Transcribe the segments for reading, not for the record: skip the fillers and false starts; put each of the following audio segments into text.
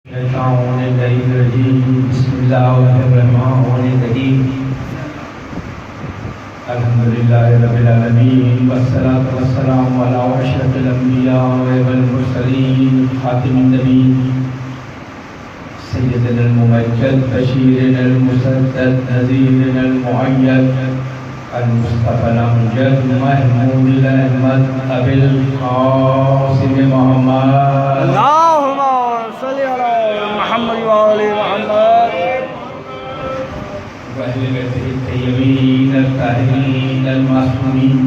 الشیطان الرجیم بسم اللہ الرحمن الرحیم الحمدللہ رب العالمین والصلاة والسلام علی اشرف الانبیاء والمرسلین خاتم النبیین سیدنا الممجد بشیرنا المسدد نذیرنا المؤید المصطفى الامجد محمود الاحمد ابی القاسم محمد اللهم صل على محمد وعلى محمد وأهل بيته الطيبين الطاهرين المعصومين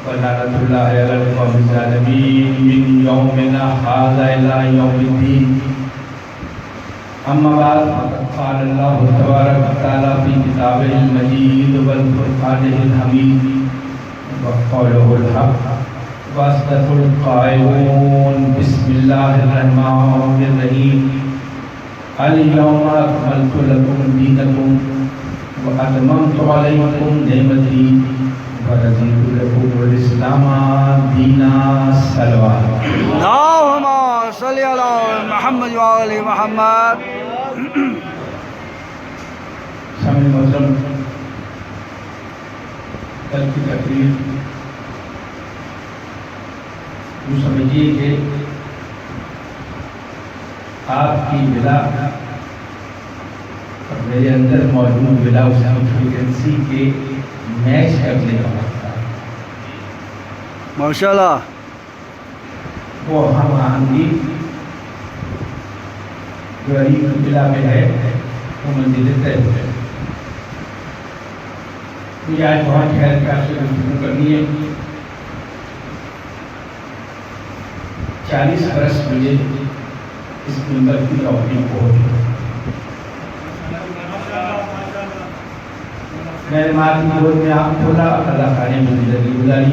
ولعنة الله على القوم الظالمين من يومنا هذا إلى يوم الدين. أما بعد فقد قال الله تبارك وتعالى في كتابه المجيد والفرقانه الحميد وقوله الحق وأصدق القائلون بسم الله الرحمن الرحيم اليوم أكملت لكم دينكم وأتممت عليكم نعمتي ورضيت لكم الإسلام دينا. صلوات. اللهم صل على محمد وعلى محمد. سامع محترم، کل کی تقریر یوں سمجھیے کہ آپ کی بلا اور میرے اندر موجود بلا اس فریکوینسی کے میچ کرنے کا وقت ہے. ماشاءاللہ. وہ ہم آہنگی جو علی کی بلا میں ہے وہ منزل طے ہے. مجھے آج بہت خیر کا سے گفتگو کرنی ہے. 40 برس مجھے اس منبر کی توفیق ہو گئی. میں نے ماں کی گود میں آنکھ کھولا، اللہ خانے میں زندگی گزاری.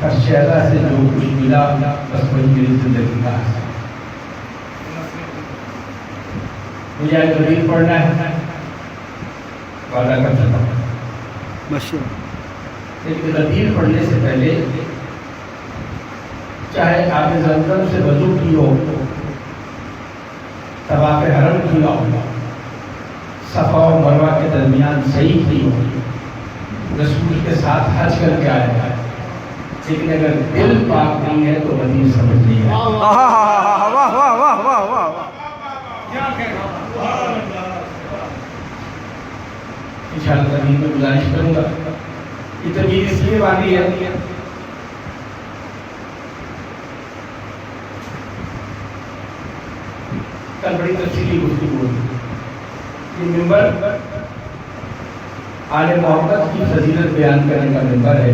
ہر شہزہ سے جو کچھ ملا بس وہی میری زندگی کا حصہ. مجھے آج غریب پڑھنا ہے، وعدہ کر سکتا ہوں. لیکن غدیر پڑھنے سے پہلے چاہے آپ زمزم سے وضو کی ہو، طواف حرم کیا ہو، صفا و مروہ کے درمیان صحیح کی ہو، رسول کے ساتھ حج کر کے آیا ہے، لیکن اگر دل پاک نہیں ہے تو غدیر سمجھ نہیں ہے. واہ واہ واہ واہ واہ. انشاءاللہ تمہیں میں گزارش کروں گا. یہ تمہیں اس لیے باندھی ہے کل بڑی تفصیلی گفتگو ہوئی. یہ ممبر آل محمد کی فضیلت بیان کرنے کا ممبر ہے،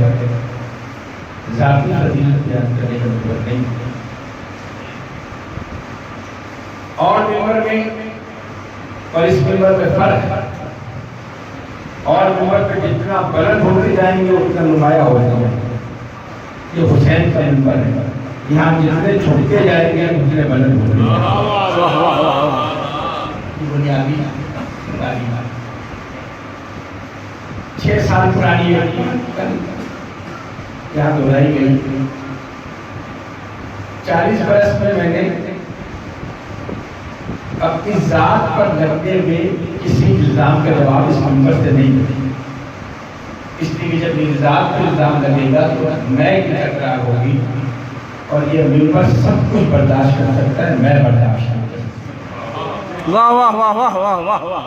ذاتی فضیلت بیان کرنے کا ممبر نہیں. اور ممبر میں اور اس ممبر میں فرق ہے. اور ممبر پہ جتنا بلند ہوتے جائیں گے اتنا نمایاں ہو جائے گا. یہ حسین کا ممبر ہے، یہاں جتنے چھوٹتے جائیں گے اتنے بلند ہوتے جائیں گے. یہ بنیادی تعلیم ہے. 6 سال پرانی ہے، یہاں دہرائی گئی. 40 برس میں نے اپنی ذات پر لگتے ہوئے کسی الزام کا جواب اس منبر سے نہیں دیا. اس لیے جب میری ذات پر الزام لگے گا تو میں کی تکرار ہوگی، اور یہ منبر سب کچھ برداشت کر سکتا ہے، میں برداشت نہیں کر سکتا. واہ واہ واہ واہ واہ واہ واہ.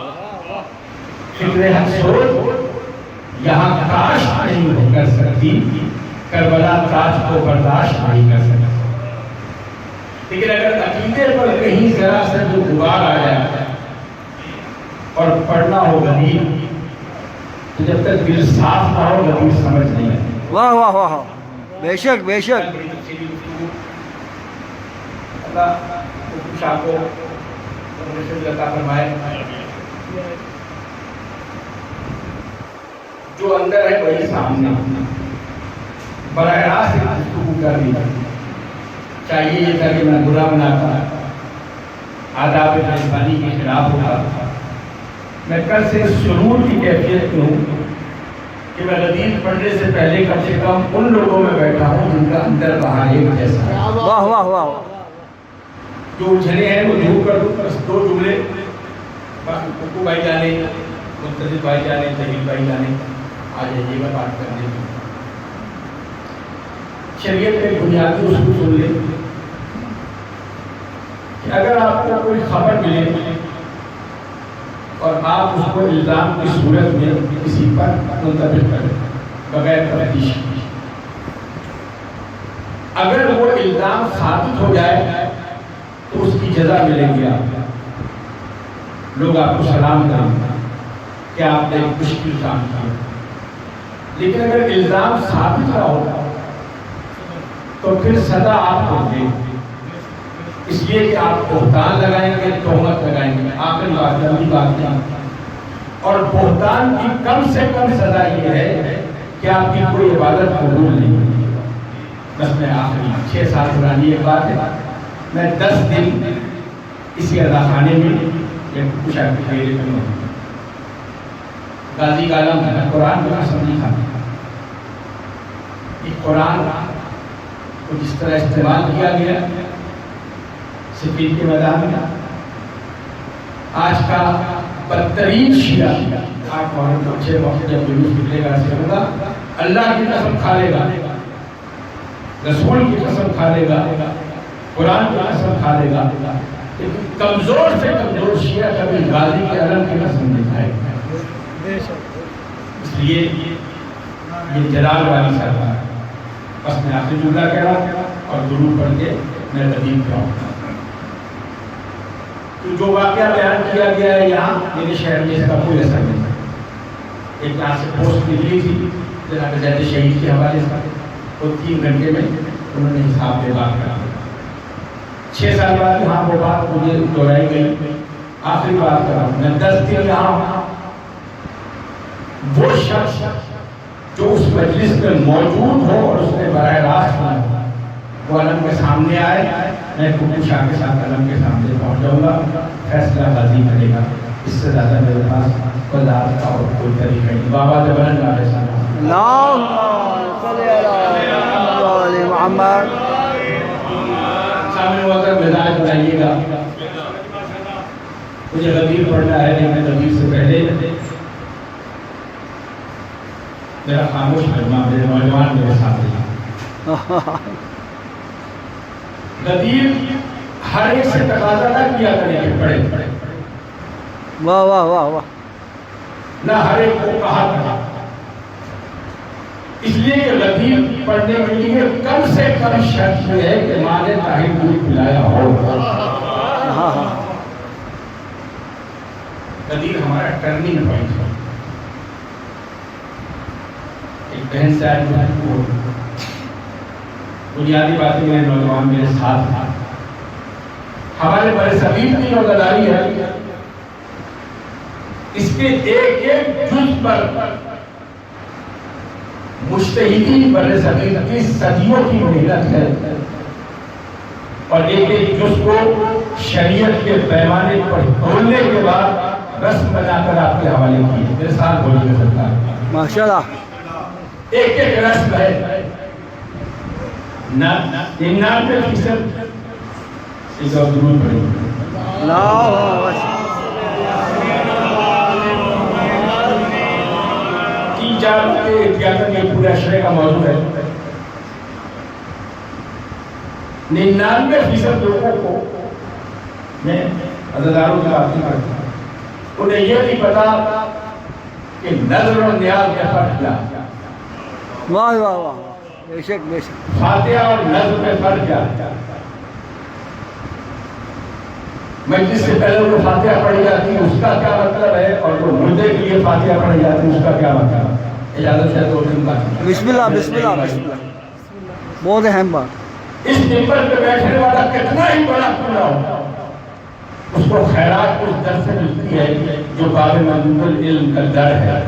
فکر حق سوچ یہاں کاش نہیں کر سکتی، کربلا تاج کو برداشت نہیں کر سکتی. لیکن اگر عقیدے پر کہیں ذرا سے جو غبار آ جائے اور پڑھنا ہو غدیر، تو جب تک دل صاف نہ ہو غدیر سمجھ نہیں آتی. واہ واہ واہ. بے شک بے شک. اللہ خوش آپ کو عطا فرمائے. جو اندر ہے وہی سامنے. براہ راست گفتگو کر دی. چاہیے یہ تھا کہ میں برا بناتا، آداب میزبانی کے خلاف ہوتا. میں کل سے سرور کی کیفیت میں ہوں کہ میں غدیر پڑھنے سے پہلے کم سے کم ان لوگوں میں بیٹھا ہوں جن کا اندر باہر ایک جیسا ہے. واہ واہ واہ. جو الجھنے ہیں وہ دور کر دوں. بس 2 جملے باقی ککو بھائی جانے, منتظر بھائی جانے, جلیل بھائی جانے آ جائیے گا بات کرنے کی. شریعت کے بنیادی اصول سن لیں کہ اگر آپ کو کوئی خبر ملے اور آپ اس کو الزام کی صورت میں کسی پر منتقل کریں بغیر تفتیش کی, اگر وہ الزام ثابت ہو جائے تو اس کی جزا ملے گی. آپ لوگ آپ کو سلام کریں گے کہ آپ نے ایک مشکل کام کیا. لیکن اگر الزام ثابت نہ ہو تو پھر سزا آپ کو دے, اس لیے کہ آپ بہتان لگائیں گے, تہمت لگائیں گے. آخری بات جلدی بات نہیں, اور بہتان کی کم سے کم سزا یہ ہے کہ آپ کی کوئی عبادت قبول نہیں ہوگی. بس میں آخری 6 سال پرانی ایک بات ہے, میں 10 دن اسی ادا خانے میں کچھ غازی کا عالم ہے, قرآن کو قسم نہیں کھاتا. یہ قرآن کو جس طرح استعمال کیا گیا سفید کے میدان میں, آج کا بدترین شیعہ 8 محرم کو 6 وقت جب جلوس نکلے گا ایسے ہوگا, اللہ کی قسم کھا لے گا, رسول کی قسم کھا لے گا, قرآن کی قسم کھا لے گا. کمزور سے کمزور شیعہ کبھی غازی کے علم کی قسم نہیں کھائے گا. اس لیے یہ جلال والی سرکار. بس میں آخری جملہ کہہ رہا اور درود پڑھ کے میں تدین کراؤں گا. تو جو واقعہ بیان کیا گیا ہے یہاں میرے شہر میں اس کا کوئی اثر نہیں. ایک یہاں سے پوسٹ نکلی تھی جناب زید شہید کے حوالے سے, تو 3 گھنٹے میں انہوں نے حساب پہ بات کرا. 6 سال بعد یہاں وہ بات مجھے دہرائی گئی. آخری بات کر رہا ہوں, میں 10 دن یہاں وہ شخص جو اس مجلس میں موجود ہو اور اس نے براہ راست سنا ہو وہ علم کے سامنے آئے, میں ککو شاہ کے ساتھ علم کے سامنے پہنچ جاؤں گا, فیصلہ غازی کرے گا. اس سے زیادہ میرے پاس وضاحت کا اور کوئی طریقہ نہیں. بابا زبان علیہ السلام اللهم صل على محمد. سامنے وقت مزاج بنائیے گا. مجھے غدیر پڑھنا ہے لیکن غدیر سے پہلے میرا خاموش مجمع, میرے نوجوان میرے ساتھ. غدیر ہر ایک سے تقاضا نہ کیا کرے کہ پڑھے, واہ واہ واہ واہ, نہ ہر ایک کو کہا کرے. اس لیے کہ غدیر پڑھنے کے لیے کم سے کم شرط یہ ہے کہ ماں نے طاہر دودھ پلایا ہو. غدیر ہمارا ٹرننگ پوائنٹ ہے. ایک بہن سے آج بنیادی باتیں میرے نوجوان میرے ساتھ تھا. ہمارے بڑے صغیر کی نوزداری ہے, اس کے ایک ایک جز پر مجتہدین بڑے صغیر کی صدیوں کی محنت ہے, اور ایک ایک جز کو شریعت کے پیمانے پر تولنے کے بعد رسم بنا کر آپ کے حوالے کی. میرے ساتھ بولیے سرکار ماشاءاللہ. ایک ایک رسم ہے. 99% اس اور درود پڑھیں. اللهم 3-4 کے احتیاطاً یہ پورے اشرے کا موضوع ہے. 99% لوگوں کو میں عزیزانوں کی بات نہیں کرتا, انہیں یہ نہیں پتا کہ نظر اور نیاز میں فرق کیا, واہ واہ واہ, بے شک بے شک. فاتحہ اور نظر میں فرق کیا. مجلس سے پہلے وہ فاتحہ پڑھی جاتی ہے اس کا کیا مطلب ہے, اور وہ مردے کے لیے فاتحہ پڑھی جاتی ہے اس کا کیا مطلب ہے. اجازت ہے 2 دن بعد بسم اللہ بسم اللہ بسم اللہ. بہت اہم بات. اس ممبر پہ بیٹھنے والا کتنا ہی بڑا پورا ہو, اس کو خیرات اس در سے ملتی ہے جو باب منظور العلم کا در ہے.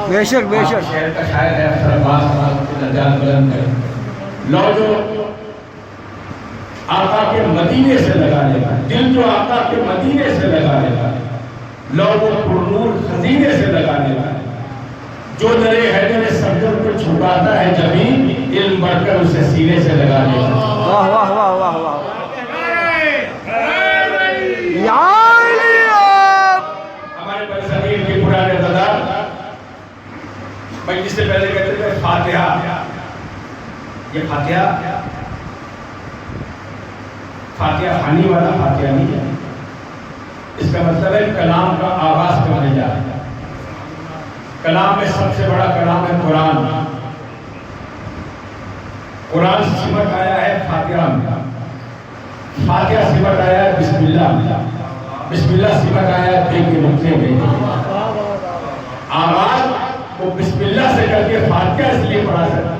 بے شک بے شک. شہر کا شاعر ہے افسر عباس نجات بلند ہے. لو جو آقا کے مدینے سے لگا لے گا, دل جو آقا کے مدینے سے لگا لے گا, لو وہ پرنور خزینے سے لگا لے گا, جو درے حیدر صدر کو چھپاتا ہے زمین, علم بڑھ کر اسے سینے سے لگا لے گا. واہ واہ واہ واہ واہ. فاتحہ، یہ فاتحہ خانی والا فاتحہ نہیں ہے، اس کا مطلب ہے کلام کا آغاز کرنے جا رہا ہے۔ کلام میں سب سے بڑا کلام ہے قرآن۔ قرآن سمت آیا ہے فاتحہ میں، فاتحہ سمت آیا ہے بسم اللہ میں، بسم اللہ سمت آیا ہے دیکھ کے نقطے میں۔ آغاز وہ بسم اللہ سے کر کے فاتحہ اس لیے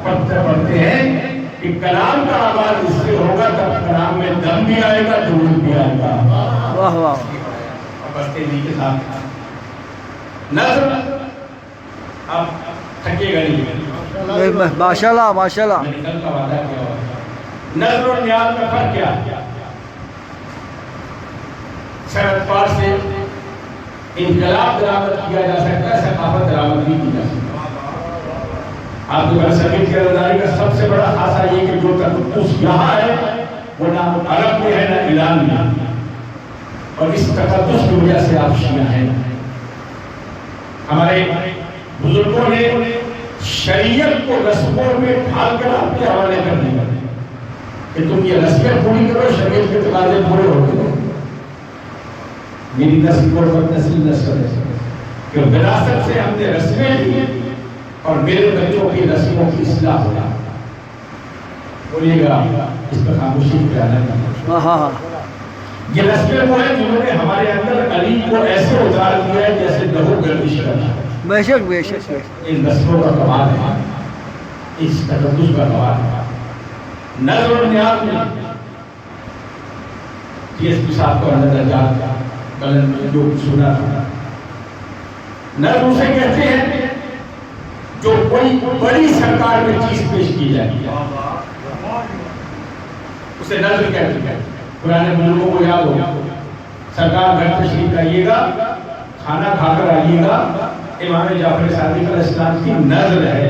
پڑھتے ہیں کہ کلام کا آغاز اس سے ہوگا تب کلام میں دم بھی آئے گا، درود بھی آئے گا۔ واہ واہ بستے نہیں کے ساتھ نظر اب تھکے گا نہیں، ماشاء اللہ ماشاء اللہ۔ میں نے کل کا وعدہ کیا ہوا ہے۔ نظر اور نیاز میں فرق کیا؟ سرحد پار سے انقلاب درآمد کیا جا سکتا ہے، ثقافت درآمد بھی کی جا سکتا ہے۔ آپ کو برصغیر کی ازاداری کا سب سے بڑا خاصہ یہ کہ جو تقدس یہاں ہے وہ نہ عرب میں ہے نہ ایران میں، اور اس تقدس کی وجہ سے آپ شیعہ ہیں۔ ہمارے بزرگوں نے شریعت کو رسموں میں ڈھال کر آپ کے حوالے کر دیا کہ تم یہ رسمیں پوری کرو، شریعت کے تقاضے پورے ہوتے ہیں۔ میری نسل کو نسل کہ وراثت سے ہم نے رسمیں لی اور میرے بچوں کی رسموں کی اصلاح ہوگا۔ بولیے گا اس پر خاموشی پیانا کرنا۔ ہاں ہاں یہ رسمیں وہ ہیں جنہوں نے ہمارے اندر علی کو ایسے اتار دیا ہے جیسے لہو گردش کرنا۔ بے شک بے شک۔ ان رسموں کا کمال ہے، اس تقدس کا کمال ہے۔ نظر اور نیاز میں ٹی ایس پی صاحب کو اندر جات بلند میں جو سنا تھا، نظر اسے کہتے ہیں جو کوئی بڑی سرکار میں چیز پیش کی جاتی ہے، اسے نظر کہتے ہیں۔ پرانے بزرگوں کو یاد ہوگا، سرکار گھر تشریف لائیے گا، کھانا کھا کر آئیے گا، امام جعفر صادق علیہ السلام کی نظر ہے،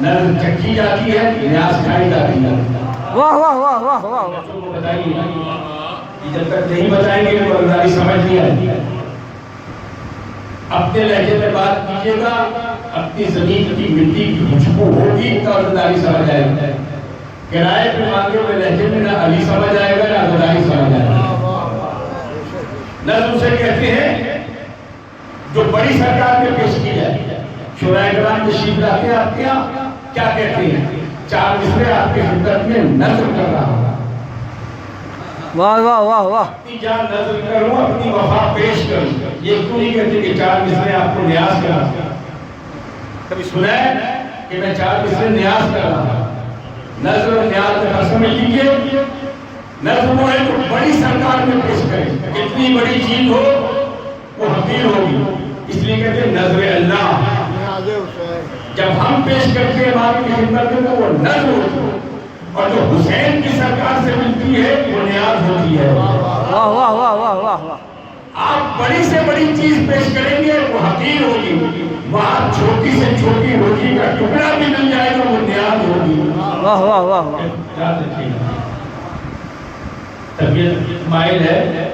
نظر چکھی جاتی ہے، نیاز کھائی جاتی ہے۔ واہ واہ واہ واہ واہ۔ بچوں کو بتائیے، جب تک نہیں بتائیں گے تو اللہ سمجھ نہیں آتی ہے۔ اپنے لہجے میں بات کیجیے گا، اپنی زمین کی مٹی کی خوشبو ہوگی تو اللہ سمجھ آئے گا۔ کرائے پہ مانگے ہوئے لہجے میں نہ علی سمجھ آئے گا نہ اللہ سمجھ آئے گا۔ نظر اسے کہتے ہیں جو بڑی سرکار میں پیش کی جائے۔ شورائے کرام تشریف لاتے ہیں آپ کے یہاں، کیا کہتے ہیں؟ چار مصرے آپ کی خدمت میں نظر کر رہا ہوں، واہ واہ واہ واہ۔ اپنی جان نظر کروں، اپنی وفا پیش کروں۔ یہ کیوں نہیں کہتے کہ چار مصرے آپ کو نیاز کرا؟ کبھی سنا ہے کہ میں چار مصرے نیاز کر رہا ہوں؟ نظر اور نیاز میں فرق سمجھ لیجیے۔ نظر وہ ہے جو بڑی سرکار میں پیش کرے، کتنی بڑی چیز ہو وہ حقیر ہوگی، اس لیے کہتے ہیں نظر اللہ۔ جب ہم پیش کرتے ہیں امام کی خدمت میں تو وہ نظر ہوتی ہے، اور جو حسین کی سرکار سے ملتی ہے وہ نیاز ہوتی ہے۔ واہ واہ واہ واہ واہ واہ۔ آپ بڑی سے بڑی چیز پیش کریں گے وہ حقیر ہوگی، وہاں چھوٹی سے چھوٹی روٹی کا ٹکڑا بھی مل جائے گا وہ نیاز ہوگی۔ واہ واہ واہ واہ۔ یاد رکھیے گا، طبیعت مائل ہے۔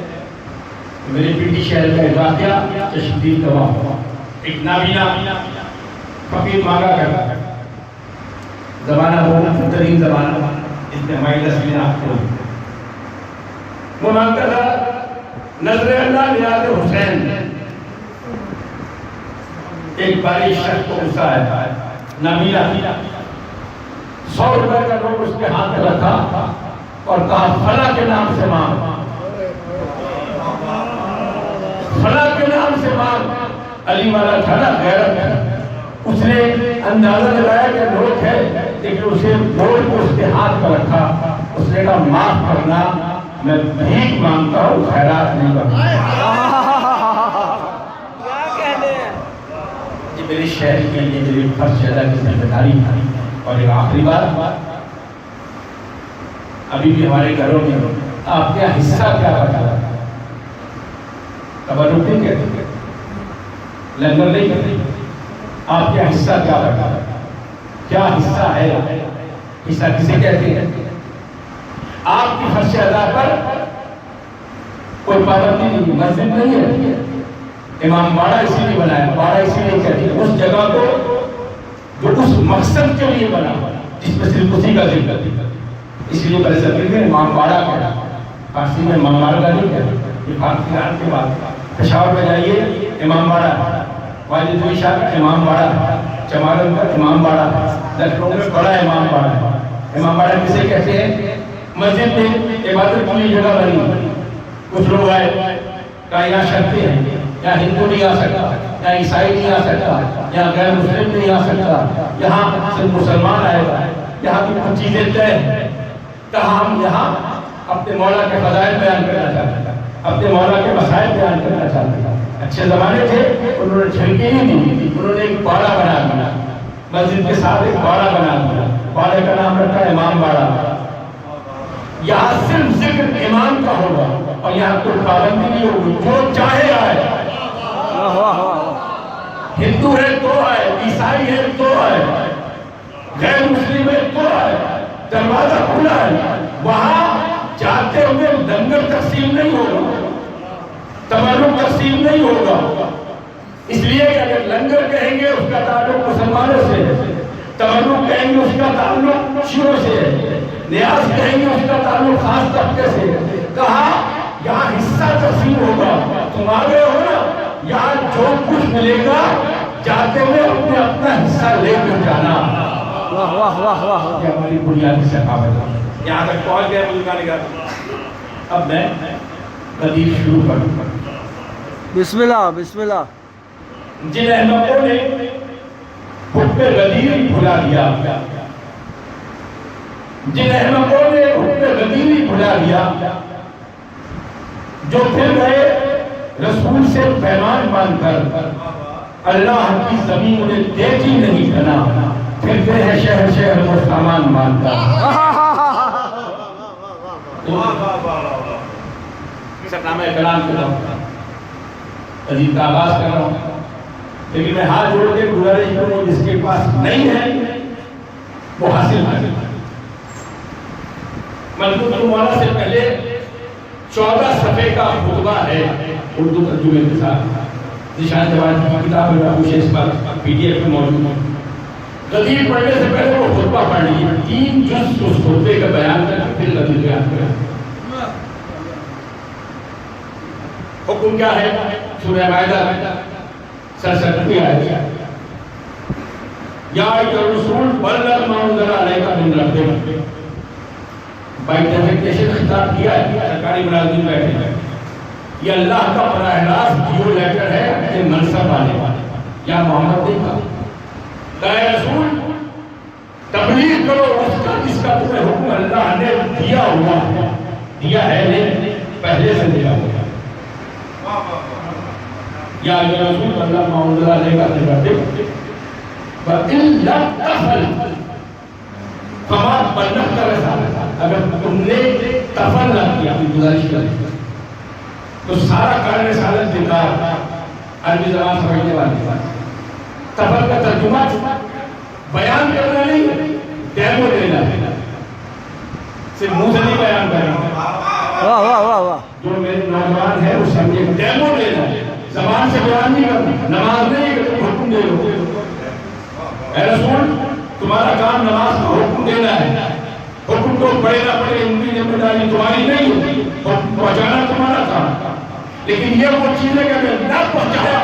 میرے پنڈی شہر کا واقعہ تشدید کا واقعہ، ایک نابینا فقیر مانگا کرتا، زمانہ بہت بہترین زمانہ، اس نے مائل اسمین آپ کو وہ مانگتا تھا نظر اللہ نیاز حسین۔ ایک باری شخص کو غصہ آیا، نابینا 100 روپے کا نوٹ اس کے ہاتھ میں رکھا اور کہا فلاں کے نام سے مانگ، فلاں کے نام سے مانگ۔ علی والا تھا نا غیرت ہے، اس نے اندازہ لگایا کہ نوٹ ہے، لیکن اسے نوٹ کو اس کے ہاتھ پر رکھا۔ اس نے کہا معاف کرنا، میں بھیک مانگتا ہوں، خیرات نہیں کرتا۔ یہ میری شہر کے لیے میری فرض ادا کی ذمہ داری ہے۔ اور ایک آخری بات، ابھی بھی ہمارے گھروں میں آپ کا حصہ کیا بتا رہا ہے؟ تبرک نہیں کہتے، لنگر نہیں کہتے، آپ کا حصہ کیا بتا رہا ہے؟ کیا حصہ ہے؟ حصہ کسے کہتے ہیں؟ آپ کی فرض ادا پر کوئی پابندی نہیں، مسجد نہیں ہے، امام باڑہ اسی لیے بنایا، باڑہ اسی لیے کہتے ہیں اس جگہ کو جو اس مقصد کے لیے بنا جس میں صرف اسی کا ذکر ہے. اس لیے بڑے صدر میں امام باڑہ کا فارسی میں امام باڑہ کا نہیں کہتے, یہ فارسی کے بعد پشاور میں جائیے امام باڑہ, واجد شاہ کا امام باڑہ, چمارن کا امام باڑہ, لکھنؤ میں بڑا امام باڑہ. امام باڑہ کسے کہتے ہیں؟ مسجد میں عبادت کی جگہ بنی, کچھ لوگ آئے کہا یہاں شرطیں ہیں, یہاں ہندو نہیں آ سکتا, یہاں عیسائی نہیں آ سکتا, یہاں غیر مسلم نہیں آ سکتا, یہاں صرف مسلمان آئے گا, یہاں کی کچھ چیزیں طے ہیں. کہا ہم یہاں اپنے مولا کے فضائل بیان کرنا چاہتے ہیں, اپنے مولا کے مسائل بیان کرنا چاہتے ہیں. اچھے زمانے تھے, انہوں نے جھنکی نہیں دی, انہوں نے ایک باڑہ بنا دیا, مسجد کے ساتھ ایک باڑہ بنا دیا, باڑے کا نام رکھا امام باڑہ. یہاں صرف ذکر امام کا ہوگا اور یہاں کوئی پابندی نہیں ہوگی, جو چاہے آئے, ہندو ہے تو آئے, عیسائی ہے تو آئے, غیر مسلم ہے تو آئے, دروازہ کھلا ہے. وہاں جاتے ہوئے لنگر تقسیم نہیں ہوگا, تبرک تقسیم نہیں ہوگا, اس لیے کہ اگر لنگر کہیں گے اس کا تعلق مسلمانوں سے ہے, تبرک کہیں گے اس کا تعلق شیعوں سے ہے, نیاز کہیں گے اس کا تعلق خاص طبقے سے. کہا یہاں حصہ تقسیم ہوگا, تم آگے ہو نا, یہاں جو کچھ ملے گا جاتے ہوئے اپنے اپنا حصہ لے کر جانا. واہ واہ واہ واہ. یہ ہماری بنیادی ثقافت ہے. یہاں تک پہنچ گئے بزرگان کا. اب میں غدیر شروع کروں. بسم اللہ بسم اللہ. جن احمقوں نے حکم غدیر بھلا دیا, جن احمقوں نے حکم غدیر بھلا دیا, جو پھر گئے رسول سے پیمان مان کر, اللہ کی زمین انہیں دیتی نہیں بنا, پھرتے ہیں شہر شہر وہ سامان مان کر. نام کلام کر رہا ہوں, عزیز کا آغاز کر رہا ہوں, لیکن میں ہاتھ جوڑ کے گزارش کروں جس کے پاس نہیں ہے وہ حاصل حاصل. منظور مولانا سے پہلے 14 صفحے کا خطبہ ہے اردو ترجمے کے ساتھ. ذیشان جواد کی کتاب میں کچھ اس پر PDF میں موجود ہے. غدیر پڑھنے سے پہلے وہ خطبہ پڑھ لیجیے, 3 جز اس خطبے کا بیان کر پھر غدیر بیان کریں. حکم کیا ہے؟ سورہ مائدہ 67 آیت. یا ایھا الرسول بلغ ما انزل علیک من ربک. بائی ڈیفیکٹیشن خطاب کیا ہے, سرکاری ملازمین بیٹھے ہیں. یہ اللہ کا براہ راست دیو لیٹر ہے اپنے منصب والے یا محمد نہیں کا. اے رسول تبلیغ کرو اس کا جس کا تمہیں حکم اللہ نے دیا ہوا ہے, دیا ہے نہیں پہلے سے دیا ہوا ہے. یا ایھا رسول اللہ ما انزل علیک من ربک فإن لم تفعل فما بلغت رسالتہ. اگر تم نے تفعل نہ کیا, گزارش کریں تو سارا کار رسالت بیکار. عربی زبان سمجھنے والی بات. تفعل کا ترجمہ بیان کرنا نہیں, ڈیمو دینا ہے. صرف منہ سے نہیں بیان کرنا. واہ واہ واہ واہ. جو میرے نوجوان ہیں وہ سمجھے ڈیمو دینا ہے, زبان سے بیان نہیں کرنا. نماز نہیں کہ تم حکم دے لو. اے رسول تمہارا کام نماز کا حکم دینا ہے. حکم کو پڑھے نہ پڑھے ان کی ذمہ داری تمہاری نہیں ہوتی, حکم پہنچانا تمہارا کام. لیکن یہ وہ چیز ہے کہ اگر نہ پہنچایا,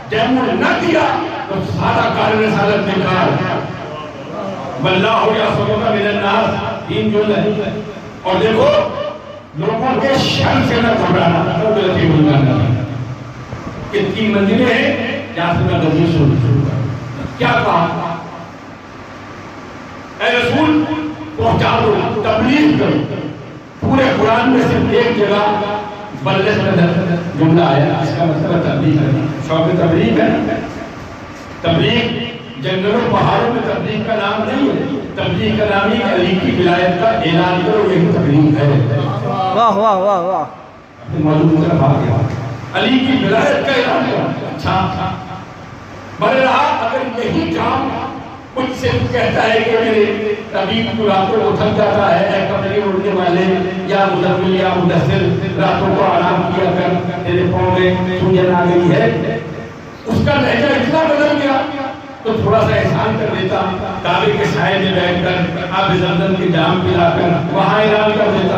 ڈیمو نہ دیا تو سارا کار رسالت بیکار. واللہ یعصمک من الناس, 3 جملے. اور دیکھو لوگوں کے شر سے نہ گھبرانا. یہ 3 منزلیں ہیں جہاں سے میں غزل شروع کروں. کیا کہا؟ اے رسول پہنچا دو, تبلیغ کرو. پورے قرآن میں صرف ایک جگہ بلغ کا جملہ آیا, اس کا مطلب تبلیغ ہے. شوق تبلیغ ہے. تبلیغ جنگلوں پہاڑوں میں تبلیغ کا نام نہیں ہے. تبلیغ کا نام ہی علی کی ولایت کا اعلان کرو, یہی تبلیغ ہے. واہ واہ واہ واہ. موضوع طرف آ گیا, علی کی ولایت کا اعلان کرو. اچھا بہرحال اگر یہی کام کچھ سے کہتا ہے کہ میرے طبیب کو راتوں کو تھک جاتا ہے, اے کمرے اڑنے والے یا مزمل یا مدثر راتوں کو آرام کیا کر, تیرے پاؤں میں سوجن آ گئی ہے, اس کا لہجہ اتنا بدل گیا تو تھوڑا سا احسان کر دیتا، کعبے کے سائے میں بیٹھ کر آب زمزم کے جام پلا کر وہاں اعلان کر دیتا،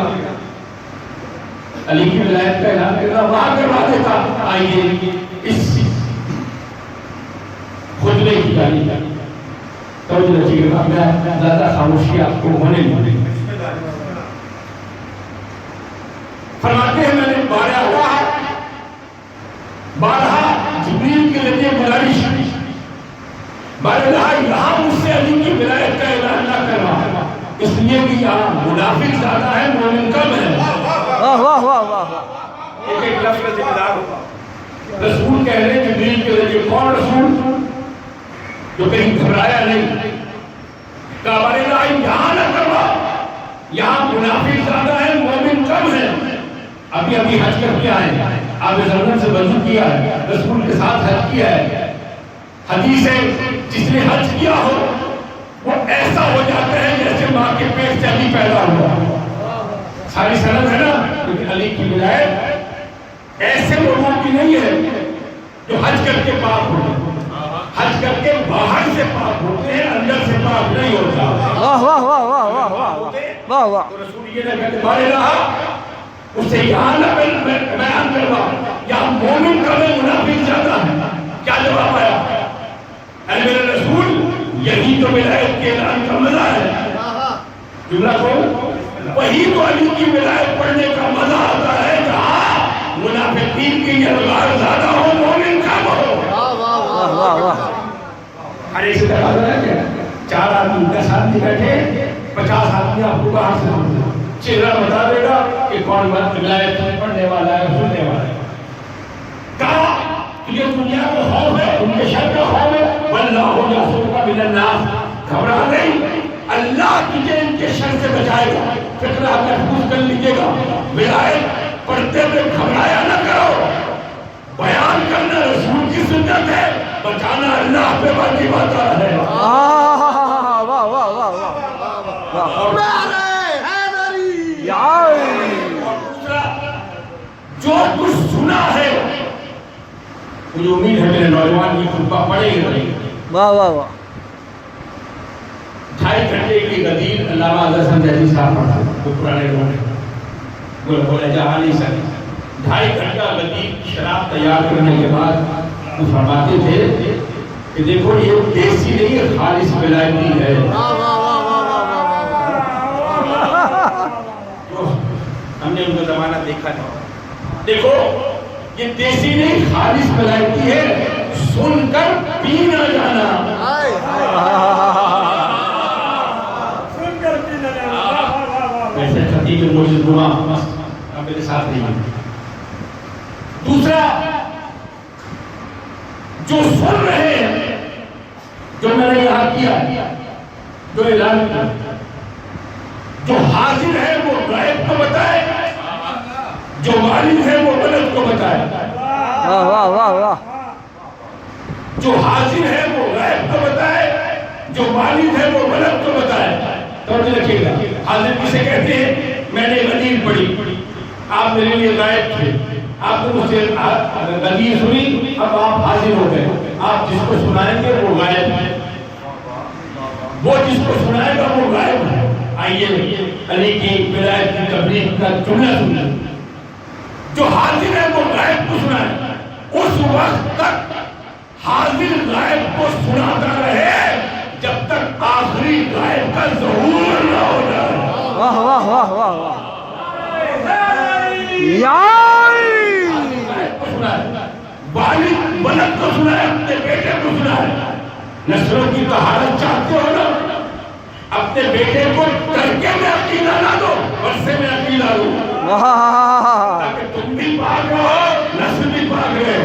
علی کی ولایت کا اعلان کرتا، وہاں کروا دیتا۔ آئیے اس خطبے کی جانب توجہ رکھیے گا، میں زیادہ خاموشی آپ کو ہونے نہیں دیں گے۔ فرماتے ہیں میں نے بارہا جبریل کے ذریعے گزارش کی، بارہا یہاں مجھ سے علی کی ولایت کا اعلان نہ کروا، اس لیے کہ یہاں منافق زیادہ ہے، مومن کم ہے۔ واہ واہ واہ واہ، ایک ایک لفظ کا ذکر ہوگا۔ رسول کہہ رہے ہیں جبریل کے ذریعے، کون رسول؟ جو کہیں گھبرایا نہیں، کہا بارہا یہاں نہ کروا، یہاں منافق زیادہ ہے، مومن کم ہے۔ ابھی حج کر کے آئے، آپ نے زمزم سے وضو کیا ہے، رسول کے ساتھ حج کیا ہے۔ حدیث ہے جس نے حج کیا ہو وہ ایسا ہو جاتا ہے جیسے ماں کے پیٹ سے علی پیدا ہوا۔ ساری سند ہے نا، لیکن علی کی ولایت ایسے لوگوں کی نہیں ہے جو حج کر کے پاک ہوتے ہیں، حج کر کے باہر سے پاک ہوتے ہیں، اندر سے پاک نہیں ہوتا۔ واہ واہ واہ واہ واہ واہ واہ واہ، تو رسول یہ نہ کہتے مارے رہا اسے یہاں نہ بیان کروا، یہاں مومن کم ہے، منافق زیادہ ہے۔ کیا جواب آیا؟ اے میرے رسول، یہی تو ولایت کے اعلان کا مزہ ہے۔ جملہ کو وہی تو علی کی ولایت پڑھنے کا مزہ آتا ہے جہاں منافقین کی یلغار زیادہ ہو، مومن کم ہو۔ واہ واہ واہ، ارے اسے تقاضا ہے کیا؟ 4 آدمی 10 آدمی بیٹھے، 50 آدمی آپ کو باہر سے سنتے، چہرہ بتا دے گا کہ کون ولایت پڑھنے والا ہے، سننے والا ہے۔ کہا یہ دنیا کا خوف ہے، ان کے شر کا خوف ہے، واللہ یحفظک من الناس، گھبرا نہیں، اللہ تجھے ان کے شر سے بچائے گا، فکرہ محفوظ کر لیجیے گا۔ ولایت پڑھتے ہوئے گھبرایا نہ کرو، بیان کرنا رسول کی سنت ہے، بچانا اللہ پہ واجب آتا ہے۔ واہ واہ واہ واہ واہ، جو کچھ سنا ہے مجھے امید ہے میرے نوجوان کی خطبہ پڑھے گی۔ واہ واہ واہ، 2.5 گھنٹے کی غدیر علامہ اظہر سمجھاجی صاحب پڑھا، وہ پرانے لوگ بولے جہاں نہیں سکتے۔ 2.5 گھنٹہ غدیر شراب تیار کرنے کے بعد وہ فرماتے تھے کہ دیکھو یہ دیسی نہیں ہے، خالص ولایتی ہے۔ ہم نے ان کا زمانہ دیکھا تھا، دیکھو یہ دیسی نہیں، خالص ولایتی ہے، سن کر پی نہ جانا۔ ویسے خطیب موجود نما اب میرے ساتھ نہیں ہے۔ دوسرا جو سن رہے ہیں، جو میں نے یہاں کیا، جو اعلان کیا، جو حاضر ہے وہ غائب کو بتائے، جو والد ہے وہ ولد کو بتائے۔ واہ واہ واہ واہ، جو حاضر ہے وہ غائب کو بتائے، جو والد ہے وہ ولد کو بتائے۔ توجہ رکھیے گا، حاضر کسے کہتے ہیں؟ میں نے غدیر پڑھی، آپ میرے لیے غائب تھے، آپ نے مجھ سے غدیر سنی، اب آپ حاضر ہو گئے، آپ جس کو سنائیں گے وہ غائب ہے، وہ جس کو سنائے گا وہ غائب ہے۔ آئیے علی کی ولایت کی تبلیغ کا جملہ سنیں، جو حاضر ہے وہ غائب کو سنائے، اس وقت تک حاضر غائب کو سناتا رہے جب تک آخری غائب کا ظہور نہ ہو جائے۔ واہ واہ واہ واہ واہ، والد ولد کو سنائے، اپنے بیٹے کو سنائے۔ نسلوں کی طہارت چاہتے ہو نا، اپنے بیٹے کو ترکے میں عقیدہ نہ دو، ورثے میں عقیدہ دو، تاکہ تم بھی پاک رہو، نسل بھی پاک رہے۔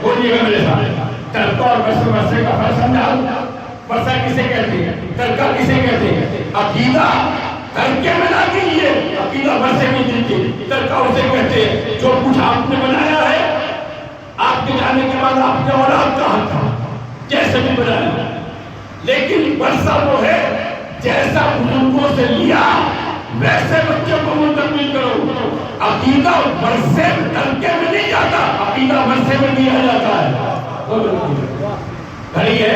بولیے گا میرے ساتھ، ترکہ اور ورثے کا فرق سمجھا؟ ورثہ کسے کہتے ہیں؟ ترکہ کسے کہتے ہیں؟ عقیدہ ترکے میں نہ کیجیے، عقیدہ ورثے میں دیجیے۔ ترکہ اسے کہتے ہیں جو کچھ آپ نے بنایا ہے، آپ کے جانے کے بعد آپ نے اولاد کا حق تھا، جیسے بھی بنایا، لیکن ورثہ وہ ہے جیسا بزرگوں سے لیا ویسے بچوں کو منتقل کرو۔ عقیدہ ورثے ترکے میں نہیں جاتا، عقیدہ ورثے میں دیا جاتا ہے۔ گھڑی ہے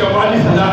44,000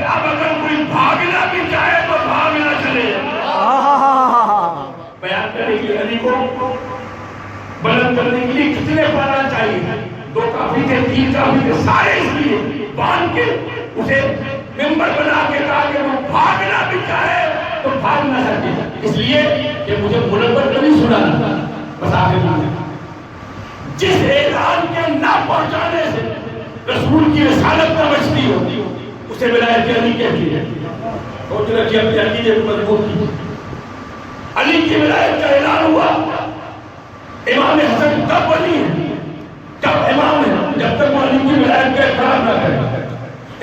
کہ اب اگر کوئی بھاگنا بھی چاہے تو بھاگنا چلے. بیان کرنے کے لیے علی کو بلند کرنے کے لیے کتنے پڑھنا چاہیے؟ 2 کافی تھے، 3 کافی تھے، سارے اس لیے باندھ کے اسے ممبر بنا کے کہا کہ وہ بھاگنا بھی چاہے تو بھاگ نہ سکے، اس لیے کہ مجھے منور کبھی سنانا. بس آگے جس اعلان کے نہ پہنچانے سے رسول کی رسالت نہ بچتی ہوتی اسے ولایت علی کہتی ہے. سوچ رکھیے اپنی عقیدے کو مضبوط کی. علی کی ولایت کا اعلان ہوا. امام حسن تب ولی ہے جب امام ہے، جب تک وہ علی کی ولایت کا اقرار نہ کرے.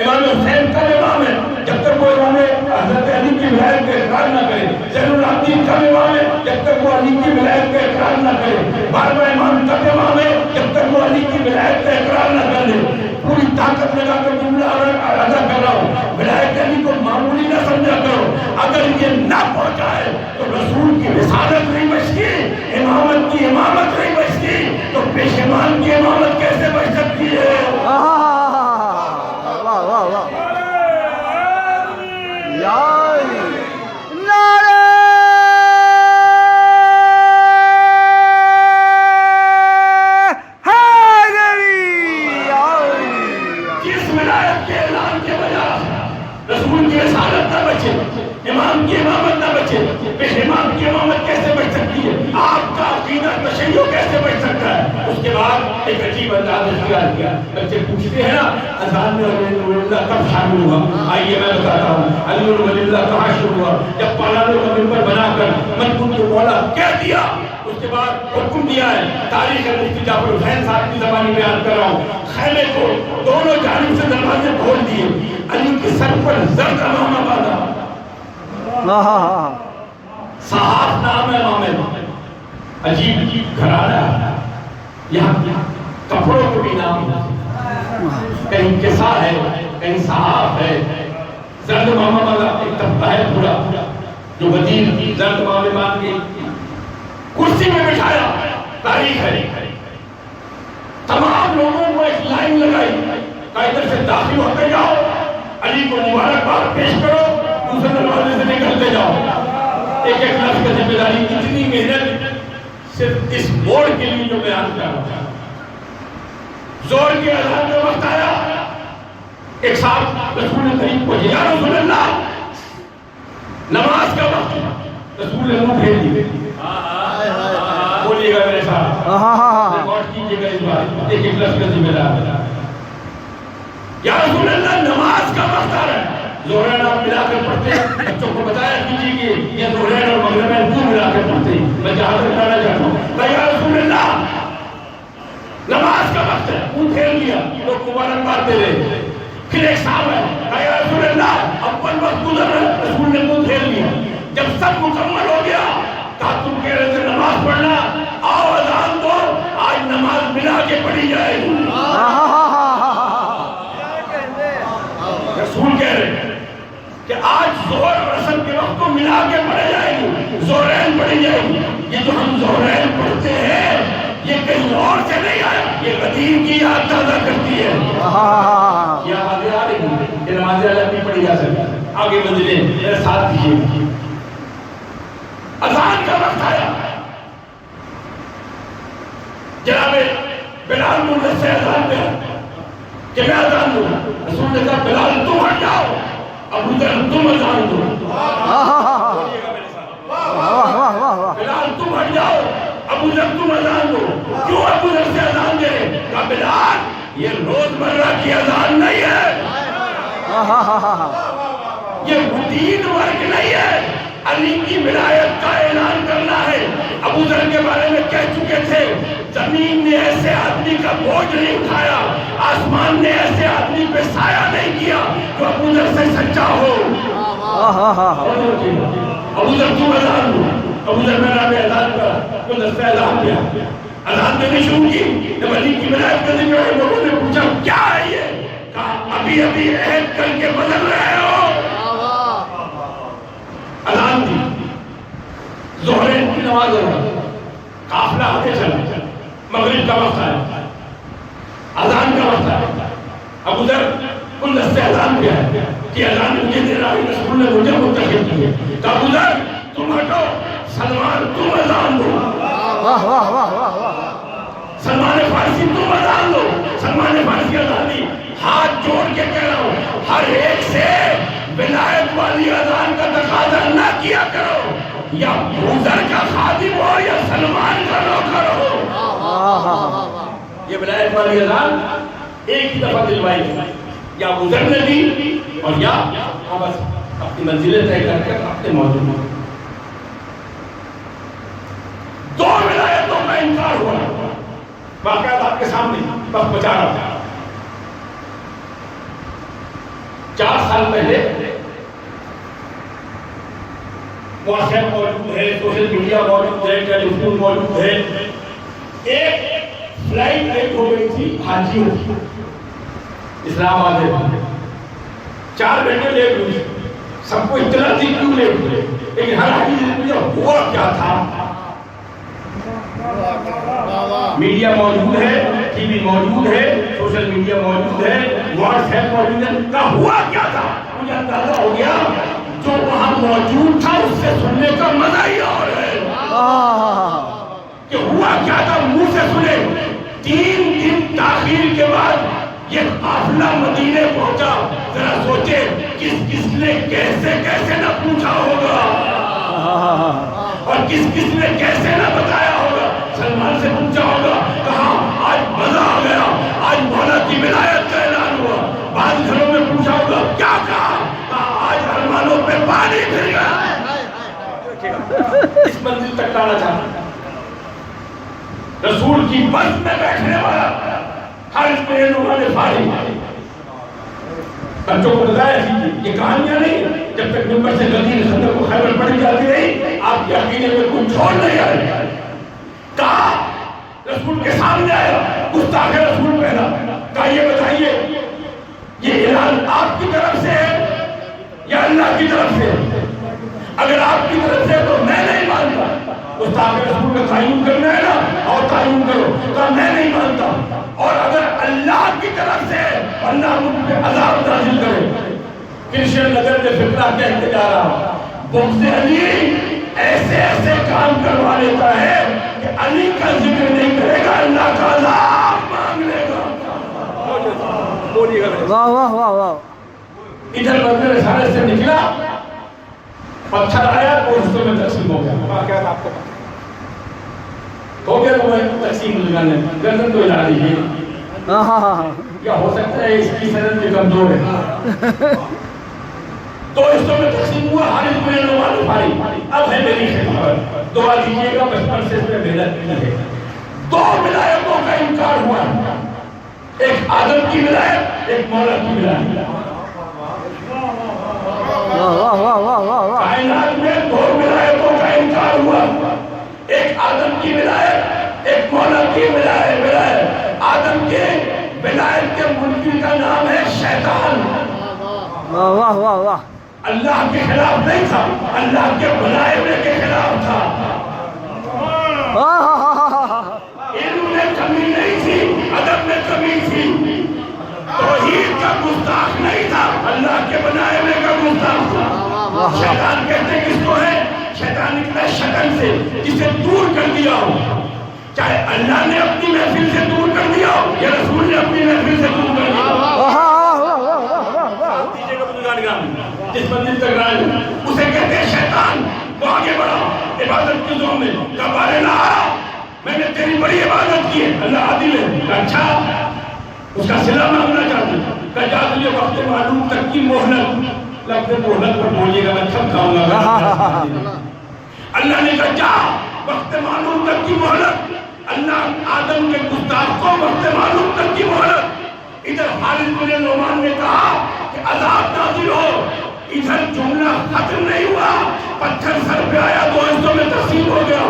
امام حسین تب امام ہے جب تک وہ امام حضرت علی کی ولایت کا اقرار نہ کرے. زین العابدین تب امام ہے جب تک وہ علی کی ولایت کا اقرار نہ کرے. 12واں امام تب امام ہے جب تک وہ علی کی ولایت کا اقرار نہ کر لے. پوری طاقت لگا کر جملہ ادا کر رہا ہوں، ولایت علی کو معمولی نہ سمجھا کرو. اگر یہ نہ پہنچائے تو رسول کی رسالت نہیں بچتی، امامت کی امامت نہیں بچتی، تو پیشمان کی امامت کیسے بچ سکتی ہے؟ واہ واہ واہ یا نعرہ رسول کی رسالت نہ بچے، امام کی امامت نہ بچے، پیش امام کی امامت کیسے بچ سکتی ہے؟ آپ کا عقیدہ تشیع کیسے بچ سکتا ہے؟ اس کے بعد ایک عجیب انداز اختیار کیا. بچے پوچھتے ہیں نا اذان میں ولی اللہ کب شامل ہوا؟ آئیے میں بتاتا ہوں. علی ولی اللہ کہاں شروع ہوا؟ جب پالانوں کا ممبر بنا کر مجبور کو مولا کہہ دیا، اس کے بعد حکم دیا ہے. تاریخ مفتی جعفر حسین صاحب کی زبانی بیان کر رہا ہوں. خیمے کو دونوں جانب سے دروازے کھول دیے، علی کے سر پر زرد امامہ باندھا. صحاف نام ہے امام. عجیب گھرانہ ہے. یہاں کپڑوں کو بھی نام ہے، کہیں کسا ہے، کہیں صحاف ہے. زرد امامہ باندھا ایک طبقہ ہے پورا جو وزیر زرد امامہ باندھ کے کرسی میں بٹھایا. تاریخ ہے. تمام لوگوں کو ایک لائن لگائی، ادھر سے داخل ہوتے جاؤ، علی کو مبارکباد پیش کرو، دوسرے دروازے سے نکلتے جاؤ. ایک ایک لفظ کی ذمہ داری. اتنی محنت صرف اس موڑ کے لیے جو بیان کر رہا. زور کے اذان کا وقت آیا، ایک صاحب رسول کریم کو یا رسول اللہ نماز کا وقت. رسول نے منہ پھیر دی. بولیے گا میرے ساتھ، ریکارڈ کیجیے گا اس بار. ایک ایک لفظ کا ذمہ دار. یا رسول اللہ نماز کا وقت آ رہا ہے. ظہرین آپ ملا کر پڑھتے ہیں، بچوں کو بتایا کیجیے کہ یہ ظہرین اور مغربین کیوں ملا کر پڑھتے ہیں. میں جہاں تک جانا چاہتا ہوں. یا رسول اللہ نماز کا وقت ہے. منہ پھیر لیا، لوگ مبارکباد دے رہے. پھر ایک صاحب ہے، یا رسول اللہ اول وقت گزر رہا ہے. رسول نے منہ پھیر لیا. جب سب مکمل ہو گیا کہا تم کہہ رہے تھے نماز پڑھنا، آؤ اذان دو، آج نماز ملا کے پڑھی جائے گی. رسول کہہ رہے ہیں کہ آج ظہر اور عصر کے وقت کو ملا کے پڑھے جائے گی، ظہرین پڑھی جائے گی. یہ جو ہم ظہرین پڑھتے ہیں یہ کہیں اور سے نہیں آیا، یہ قدیم کی یاد تازہ کرتی ہے. یہ آوازیں آ رہی ہیں، یہ نمازیں الگ نہیں پڑھی جا سکتی. آگے بدلیں، میرے ساتھ دیجیے. اذان کا وقت آیا. جناب بلال منہ سے اذان دیا کہ میں اذان دوں. رسول نے کہا بلال تم ہٹ جاؤ، ابو ذر تم اذان دو. بلال تم ہٹ جاؤ، ابو ذر تم اذان دو. کیوں ابو ذر سے اذان دے رہے؟ کہا بلال یہ روزمرہ کی اذان نہیں ہے، یہ روٹین ورک نہیں ہے. علی کی ولایت کا اعلان کرنا ہے. ابو ذر کے بارے میں کہہ چکے تھے زمین نے ایسے آدمی کا بوجھ نہیں اٹھایا، آسمان نے ایسے آدمی پہ سایہ نہیں کیا جو ابو ذر سے سچا ہو. ابو ذر کیوں اذان دو؟ ابو ذر میں نے اذان کرا، وہ دستہ اذان دیا، اذان دینی شروع کی. جب علی کی ولایت کا ذکر ہے لوگوں نے پوچھا کیا ہے یہ؟ کہا ابھی ابھی عہد کر کے بدل رہے ہو. اذان دی. ظہرین کی نماز ہو، قافلہ آگے چلا. مغرب کا وقت آیا، اذان کا وقت آیا. ابو ذر ان دستے اذان کیا ہے کہ اذان مجھے دے رہا ہے، رسول نے مجھے منتخب کیا، کہا ابوذر تم ہٹو، سلمان تم اذان دو، واہ واہ واہ واہ واہ، سلمان فارسی تم اذان دو، سلمان فارسی اذان دی، ہاتھ جوڑ کے کہہ رہا ہوں ہر ایک سے ولایت والی اذان کا تقاضا نہ کیا کرو، یا ابوذر کا خادم ہو یا سلمان کا نوکر ہو، یہ ولایت والی اذان ایک ہی دفعہ دلوائی یا ابوذر نے دی اور یا بس اپنی منزلیں طے کر کے اپنے موضوع میں دو ولایتوں کا انکار ہوا، واقعات آپ کے سامنے بس بچا رہا تھا۔ 4 سال پہلے واٹس ایپ موجود ہے، سوشل میڈیا موجود ہے، ٹیلی فون موجود ہے، ایک فلائٹ لیٹ ہو گئی تھی حاجیوں کی اسلام آباد میں، 4 گھنٹے لیٹ ہوئی، سب کو اطلاع تھی کیوں لیٹ ہوئے، لیکن ہر حاجی نے پوچھا ہوا کیا تھا؟ میڈیا موجود ہے، ٹی وی موجود ہے، سوشل میڈیا موجود ہے، واٹس ایپ موجود ہے، کہا ہوا کیا تھا؟ مجھے اندازہ ہو گیا جو وہاں موجود تھا اس سے سننے کا مزہ ہی اور ہے کہ ہوا کیا تھا، منہ سے سنے۔ 3 دن تاخیر کے بعد یہ قافلہ مدینے پہنچا، ذرا سوچے کس کس نے کیسے کیسے نہ پوچھا ہوگا اور کس کس نے کیسے نہ بتایا ہوگا، سلمان سے پوچھا ہوگا، کہا آج مزہ آ گیا، آج مولا کی ولایت کا اعلان ہوا، بعض گھروں میں پوچھا ہوگا کیا کہا، آج ارمانوں پہ پانی پھر گیا، اس منزل تک لانا چاہتا رسول کی بس میں بیٹھنے والا ہر اس میں انہوں نے فاری بچوں کو بتایا یہ کہانیاں نہیں، جب تک نمبر سے غدیر خندق کو خیبر پڑھی جاتی رہی آپ کے عقیدے میں کوئی چھوڑ نہیں آئے، کہا رسول کے سامنے آیا، گستاخ رسول پہنا، کہا یہ بتائیے یہ اعلان آپ کی طرف سے ہے یا اللہ کی طرف سے؟ اگر آپ کی طرف سے تو میں نہیں مانتا، گستاخ رسول کا تعین کرنا ہے نا، اور تعین کرو، کہا میں نہیں مانتا، اور اگر اللہ کی طرف سے اللہ مجھ پہ عذاب نازل کرے۔ کرشن نگر میں فقرہ کہتے جا رہا بغض علی ایسے ایسے کام کروا لیتا ہے کہ علی کا ذکر نہیں کرے گا، اللہ کا عذاب مانگ لے گا۔ واہ واہ واہ واہ، ادھر بندر رسالت سے نکلا، پتھر آیا تو حصوں میں تقسیم ہو گیا، واقعات آپ کو ہو گیا تو میں تقسیم لگانے گردن تو ہلا دیجیے، یا ہو سکتا ہے اس کی سند بھی کمزور ہے، تو حصوں میں تقسیم ہوا، حارث بن نعمان فاری، اب ہے میری خدمت، دعا دیجیے گا بچپن سے اس میں محنت کی ہے۔ 2 ولایتوں کا انکار ہوا، ایک آدم کی ولایت، ایک مولا کی ولایت، کائنات میں 2 ولایتوں کا انکار ہوا، ایک آدم کی ولایت، ایک مولا کی ولایت۔ آدم کے ولایت کے منکر کا نام ہے شیطان، واہ واہ واہ، اللہ کے خلاف نہیں تھا، اللہ کے بنائے ہوئے کے خلاف تھا، علم میں کمی نہیں تھی، ادب میں کمی تھی، توحید کا گستاخ نہیں تھا، اللہ کے بنائے ہوئے کا گستاخ تھا۔ شیطان کہتے ہیں کس کو ہے؟ شیطان نکلا شکن سے، جسے دور کر دیا ہو، چاہے اللہ نے اپنی محفل سے دور کر دیا ہو یا رسول نے اپنی محفل سے دور کر دیا ہو، جس منزل تک رائے اسے کہتے ہیں شیطان، وہ آگے بڑھا عبادت کی زون میں، کہا بارے نہ آ، میں نے تیری بڑی عبادت کی ہے، اللہ عادل ہے، کہا اچھا اس کا صلہ مانگنا چاہتا ہوں، کہا جا تجھے وقت معلوم تک کی مہلت، لفظ مہلت پر بولیے گا میں تھک کھاؤں گا، اللہ نے کہا جا وقت معلوم تک کی مہلت، اللہ آدم کے گستاخ کو وقت معلوم تک کی مہلت۔ ادھر حارث بن نعمان نے کہا کہ عذاب نازل ہو، ادھر جملہ ختم نہیں ہوا، پتھر سر پہ آیا، 2 حصوں میں تقسیم ہو گیا۔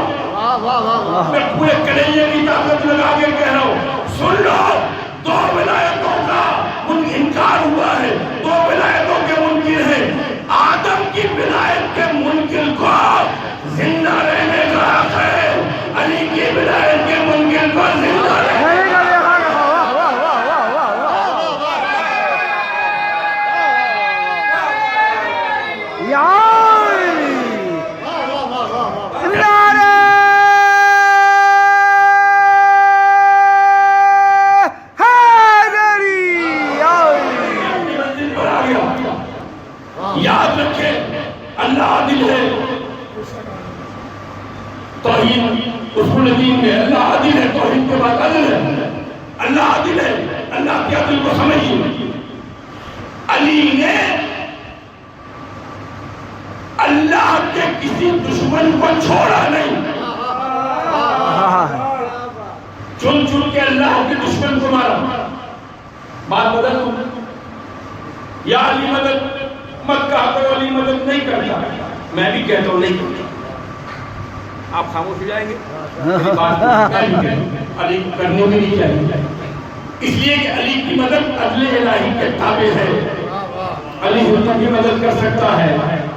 میں پورے کلیجے کی طاقت لگا کے کہہ رہا ہوں سن لو، 2 ولایتوں کا انکار ہوا ہے، 2 ولایتوں کے منکر ہیں، آدم کی ولایت کے منکر کو زندہ رہنے کا حق ہے، علی کی ولایت کے منکر کو زندہ رہنے کا حق ہے۔ چھوڑا نہیں. چن چن کے اللہ کے دشمن کو مارا. بات بدل دوں یا علی مدد مت کہا کرو علی مدد نہیں کرتا. میں بھی کہتا ہوں نہیں کرتا. آپ خاموش ہو جائیں گے. علی کرنے بھی نہیں چاہیے اس لیے کہ علی کی مدد عدل الہی کے تابع ہے. علی ہندو کی مدد کر سکتا ہے,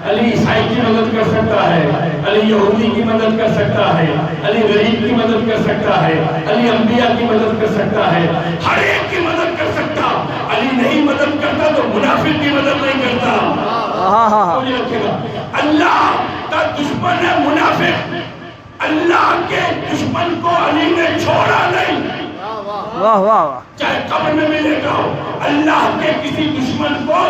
علی عیسائی کی مدد کر سکتا ہے, علی یہودی کی مدد کر سکتا ہے, علی غریب کی مدد کر سکتا ہے, علی انبیاء کی مدد کر سکتا ہے, ہر ایک کی مدد کر سکتا. علی نہیں مدد کرتا تو منافق کی مدد نہیں کرتا. اللہ کا دشمن ہے منافق. اللہ کے دشمن کو علی نے چھوڑا نہیں. واہ واہ. چاہے قبر میں ملے گا ہو, اللہ کے کسی دشمن کو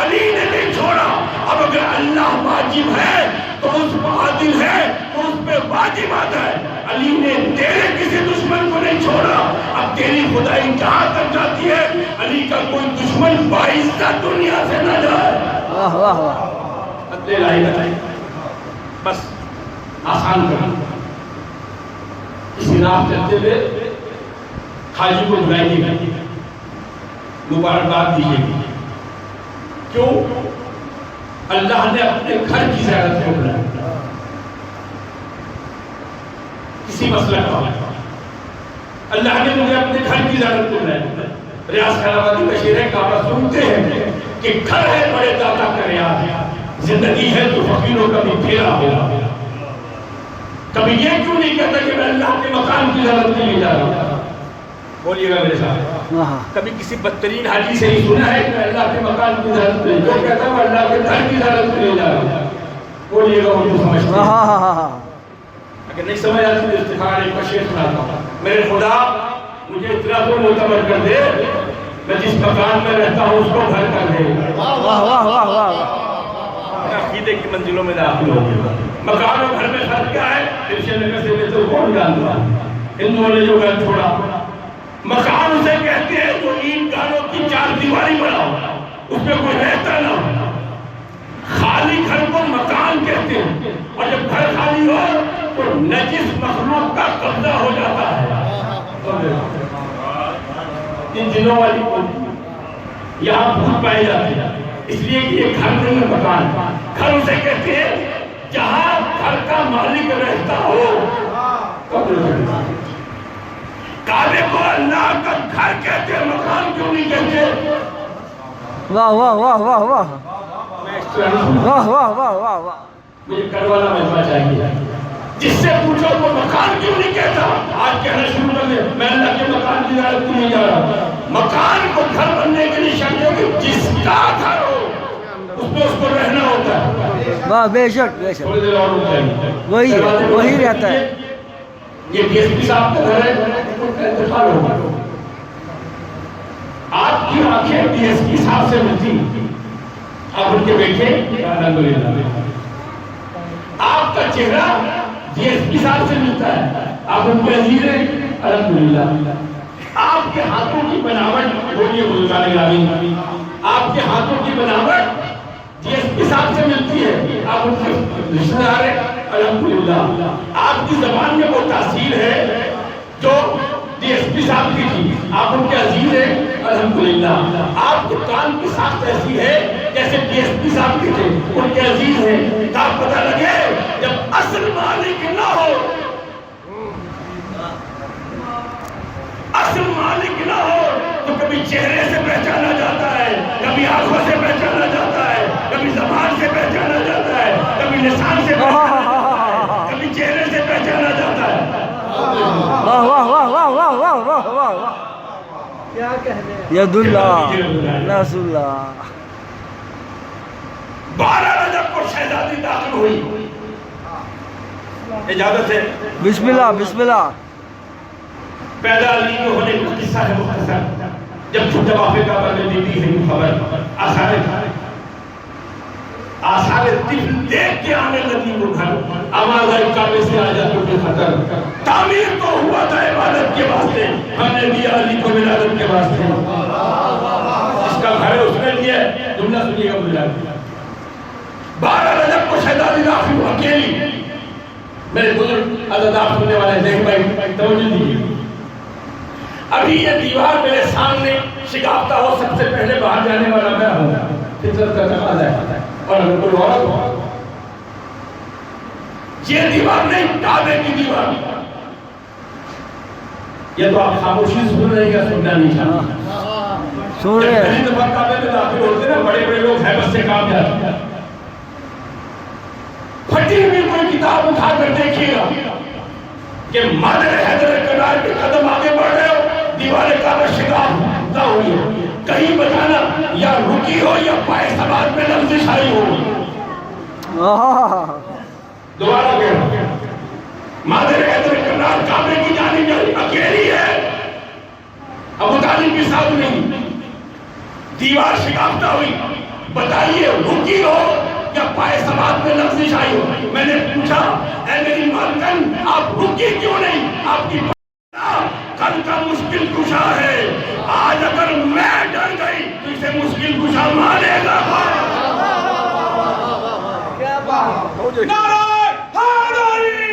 علی نے نہیں چھوڑا. اب اگر اللہ واجب ہے تو اس پر عادل ہے تو اس پہ واجب آتا ہے. علی نے تیرے کسی دشمن کو نہیں چھوڑا. اب تیری خدائی جہاں تک جاتی ہے علی کا کوئی دشمن باعزت دنیا سے نہ جائے. واہ واہ واہ. عدل الہی بتائیے بس آسان کرنا. کسی راہ چلتے ہوئے حاجی کو بلائیے گا, مبارکباد دیجیے گا. کیوں؟ اللہ نے اپنے گھر کی زیارت کو بلایا. کسی مسئلہ کا اللہ نے مجھے اپنے گھر کی زیارت کو بلایا. ریاض خان آبادی کا شعر ہے, کعبہ سنتے ہیں کہ گھر ہے بڑے داتا کا ریاض, زندگی ہے تو فقیروں کا بھی پھیرا ہوگا. کبھی یہ کیوں نہیں کہتا کہ میں اللہ کے مقام کی زیارت کے لیے جا رہا ہوں؟ بولیے گا میرے ساتھ. کبھی کسی بدترین حاجی سے ہی سنا ہے کہ میں اللہ کے مقام کی زیارت کے لیے, جو کہتا ہے میں اللہ کے گھر کی زیارت کے لیے جا رہا ہوں. بولیے گا مجھے سمجھتے ہیں. اگر نہیں سمجھ آتی تو استغفار ایک شعر سناتا ہوں. میرے خدا مجھے اتنا تو معتبر کر دے, میں جس مکان میں رہتا ہوں اس کو گھر کر دے. واہ واہ واہ واہ. عقیدے کی منزلوں میں داخل ہو گیا. مکان اور گھر میں فرق کیا ہے؟ کرسچن نگر سے میں تو کون جانتا, ہندوؤں نے جو گھر چھوڑا. مکان اسے کہتے ہیں جو اینٹ گھروں کی چار دیواری بناؤ, اس میں کوئی رہتا نہ ہو. خالی گھر کو مکان کہتے ہیں, اور جب گھر خالی ہو تو نجس مخلوق کا قبضہ ہو جاتا ہے. ان دنوں والی یہاں بھوت پائی جاتی ہے, اس لیے کہ یہ گھر نہیں ہے مکان. گھر اسے کہتے ہیں جہاں گھر کا مالک رہتا ہو. کعبے کو اللہ کا گھر کہتے ہیں, مکان کیوں نہیں کہتے؟ واہ واہ واہ واہ واہ. واہ واہ واہ واہ واہ. مجھے کروالا مجمع چاہیے. جس سے پوچھو وہ مکان کیوں نہیں کہتا؟ آج کہنا شروع کر دے میں اللہ کے مکان کی زیارت کے لیے جا رہا ہوں. مکان کو گھر بننے کے لیے شرط ہے کہ جس کا گھر ہو اس میں اس کو رہنا ہوتا ہے. واہ بے شک بے شک. تھوڑی دیر اور رک جائیں. وہی رہتا ہے. یہ ڈی ایس پی صاحب کا گھر ہے, انتقال ہوگا. آپ کی آنکھیں ڈی ایس پی صاحب سے ملتی, آپ ان کے بیٹھے الحمدللہ. آپ کا چہرہ ڈی ایس پی صاحب سے ملتا ہے, آپ ان کے عزیز ہیں الحمدللہ. آپ کے ہاتھوں کی بناوٹ, بولیے بزرگان گرامی, آپ کے ہاتھوں کی بناوٹ ڈی ایس پی صاحب سے ملتی ہے, آپ ان کے رشتہ دار ہیں الحمدللہ. آپ کی زبان میں وہ تاثیر ہے جو ڈی ایس پی صاحب کی تھی, آپ ان کے عزیز ہیں الحمدللہ. آپ کے کان کی ساخت ایسی ہے جیسے ڈی ایس پی صاحب کی تھے, ان کے عزیز ہیں. آپ پتہ لگے جب اصل مالک نہ ہو, اصل مالک نہ ہو تو کبھی چہرے سے پہچانا جاتا ہے, کبھی آنکھوں سے پہچانا جاتا ہے, کبھی زبان سے پہچانا جاتا ہے, کبھی لسان سے کبھی چہرے سے پہچانا جاتا ہے. واہ واہ واہ واہ واہ واہ واہ واہ واہ. کیا کہنے ید اللہ رسول اللہ. 12 رجب کو شہزادی داخل ہوئی. اجازت ہے بسم اللہ بسم اللہ. پیدا علی کے ہونے کا قصہ ہے مختصر. جب طواف کعبہ میں بیٹی ہے خبر, آثار طفل دیکھ کے آنے لگی وہ گھر. آواز آئی کعبے سے آ جا تو خطر. تعمیر تو ہوا تھا عبادت کے واسطے, ہم نے دیا علی کو ولادت کے واسطے. اس کا گھر اس نے لیا, جملہ سنیے گا. 12 رجب کو شہزادی داخل اکیلی, میرے بزرگ عزیزان سننے والے دیکھ بھائی توجہ دیجیے، ابھی یہ دیوار میرے سامنے شگافتہ ہو، سب سے پہلے باہر جانے والا میں ہوں، فطرت کا تقاضا ہے، اور ہم کو عورت ہو، یہ دیوار نہیں، کعبے کی دیوار، یہ تو آپ خاموشی سن رہے ہیں، سننا نہیں چاہتے، سن رہے جب ہیں پہلی دفعہ کعبے میں داخل ہوتے ہیں بڑے بڑے لوگ حیبت سے کام جاتے ہیں، پھٹی ہوئی کوئی کتاب اٹھا کر دیکھیے گا کہ مادر حیدر کرار کے قدم آگے بڑھ رہے ہو، دیوار کعبہ شگافتہ ہوئی ہے، کہیں بتانا یا رکی ہو یا پائے سواد میں لفظ شائی ہو، دوبارہ کہنا، مادر حیدر کرار کعبے کی جانب اکیلی ہے، ابو طالب کے ساتھ نہیں، دیوار شگافتہ ہوئی، بتائیے رکی ہو یا پائے سواد میں لفظ شائی ہو۔ میں نے پوچھا اے میری مالکن آپ رکی کیوں نہیں، آپ کی کل کا مشکل کشا ہے، آج اگر میں ڈر گئی تو اسے مشکل کشا مانے گا۔ نعرہ حیدری،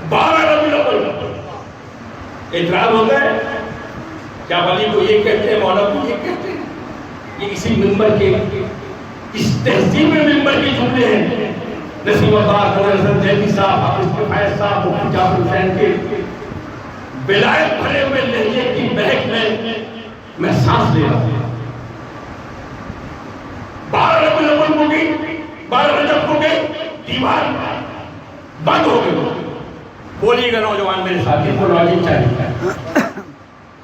12 ربیع الاول، اعتراض ہوتا ہے کیا ولی کو یہ کہتے ہیں، مولا کو یہ کہتے ہیں، یہ اسی منبر کے اس تہذیب منبر کے جملے ہیں۔ نسیم اللہ حضرت جیدی صاحب، حافظ کے فیض صاحب، مفتی جعفر حسین کے ولایت بھرے ہوئے لہجے کی مہک میں سانس لے رہا ہوں۔ 12 ربیع الاول کو گئی، 12 رجب کو گئی، دیوار بند ہو گئی۔ بولیے گا نوجوان میرے ساتھ، ان کو لاجک چاہیے،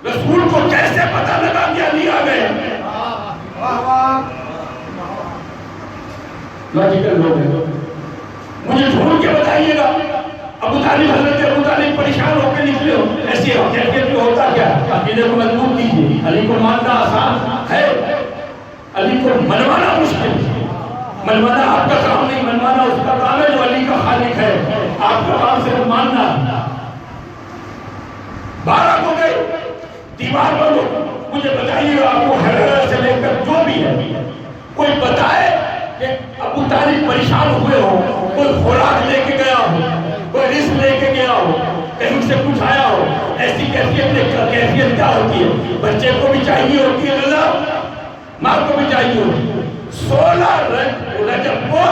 رسول کو کیسے پتہ لگا کہ علی آ گئے؟ لاجیکل لوگ ہیں، مجھے ڈھونڈ کے بتائیے گا ابو طالب، حضرت ابو طالب پریشان ہو کے نکلے ہو، ایسی کیفیت میں ہوتا کیا؟ عقیدے کو مضبوط کیجیے، علی کو ماننا آسان ہے، علی کو منوانا مشکل ہے، منوانا آپ کا کام نہیں، منوانا اس کا کام ہے جو علی کا خالق ہے، آپ کا کام صرف ماننا۔ 12 کو گئے، دیوار بند ہو، مجھے بتائیے گا آپ کو حیدر سے لے کر جو بھی ہے، کوئی بتائے کہ ابو طالب پریشان ہوئے ہو، کوئی خوراک لے کے گیا ہو، کوئی رزق لے کے گیا ہو، کہیں سے کچھ آیا ہو، ایسی کیفیت کیا ہوتی ہے؟ بچے کو بھی چاہیے ہوتی ہے رضا، ماں کو بھی چاہیے ہوتی ہے۔ 16 رجب کو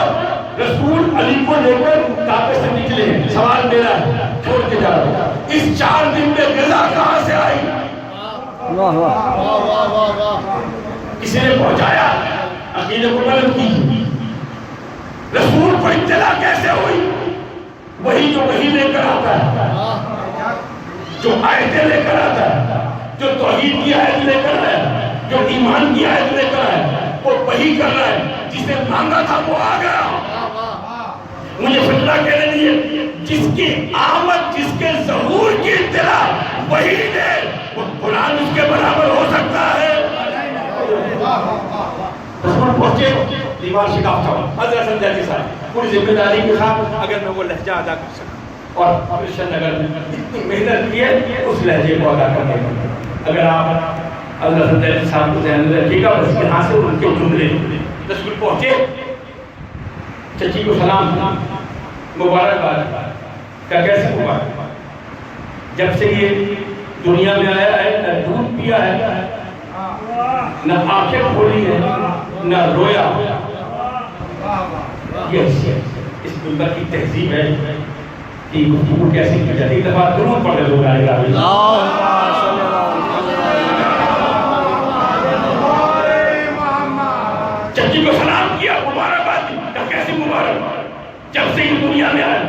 رسول علی کو لے کر کعبے سے نکلے ہیں، سوال میرا ہے، چھوڑ کے جا رہا ہوں، اس 4 دن میں غذا کہاں سے آئی؟ کسی نے پہنچایا؟ عقیدے کو غلط کی، رسول کو اطلاع کیسے ہوئی؟ وہی جو وہی لے کر آتا ہے، جو آیتیں لے کر آتا ہے، جو توحید کی آیت لے کر آیا ہے، جو ایمان کی آیت لے کر آیا ہے، وہ وہی کر رہا ہے، جسے مانگا تھا وہ آ گیا۔ مجھے فتنہ کہنے دیئے، جس کی آمد، جس کے ظہور کی اطلاع وہی دے، وہ قرآن اس کے برابر ہو سکتا ہے۔ رسول پہنچے، دیوار شگافتہ ہو، حضرت سنجاتی صاحب پوری ذمہ داری کے ساتھ اگر میں وہ لہجہ ادا کر سکتا اور کرشن نگر میں اتنی محنت کی ہے اس لہجے کو ادا کرنے میں، اگر آپ حضرت سنجاتی صاحب کو ذہن میں رکھیے گا، بس یہاں سے ان کے جملے رسول پہنچے، چچی کو سلام، مبارکباد کا کیسے مبارک، جب سے یہ دنیا میں آیا ہے نہ دودھ پیا ہے، نہ آنکھیں کھولی ہے، نہ رویا، یہ اس منبر کی تہذیب ہے کہ گفتگو کیسے کی جاتی ہے۔ ایک دفعہ درود پڑھ لو گائے گا، چچی کو سلام کیا، مبارکباد دی، کہا کیسی مبارک، جب سے یہ دنیا میں آیا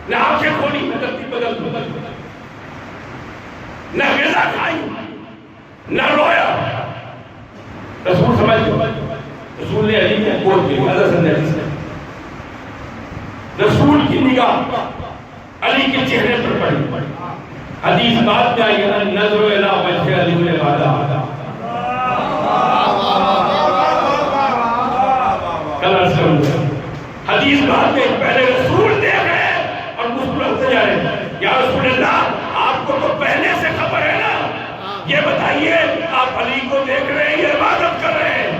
نہ آنکھیں کھولی، نہ ترتیب بدل، نہ غذا کھائی، نہ رویا۔ رسول سمجھ گئے، رسول نے علی نے گود لی، حضرت سنجاتی سے رسول کی نگاہ علی کے چہرے پر پڑی، حدیث بات میں آئی ہے، نظر الی وجہ علی العبادہ، حدیث بات میں پہلے رسول دیکھ رہے ہیں اور مسکراتے جا رہے ہیں، یا رسول اللہ آپ کو تو پہلے سے خبر ہے نا، یہ بتائیے آپ علی کو دیکھ رہے ہیں، یہ عبادت کر رہے ہیں۔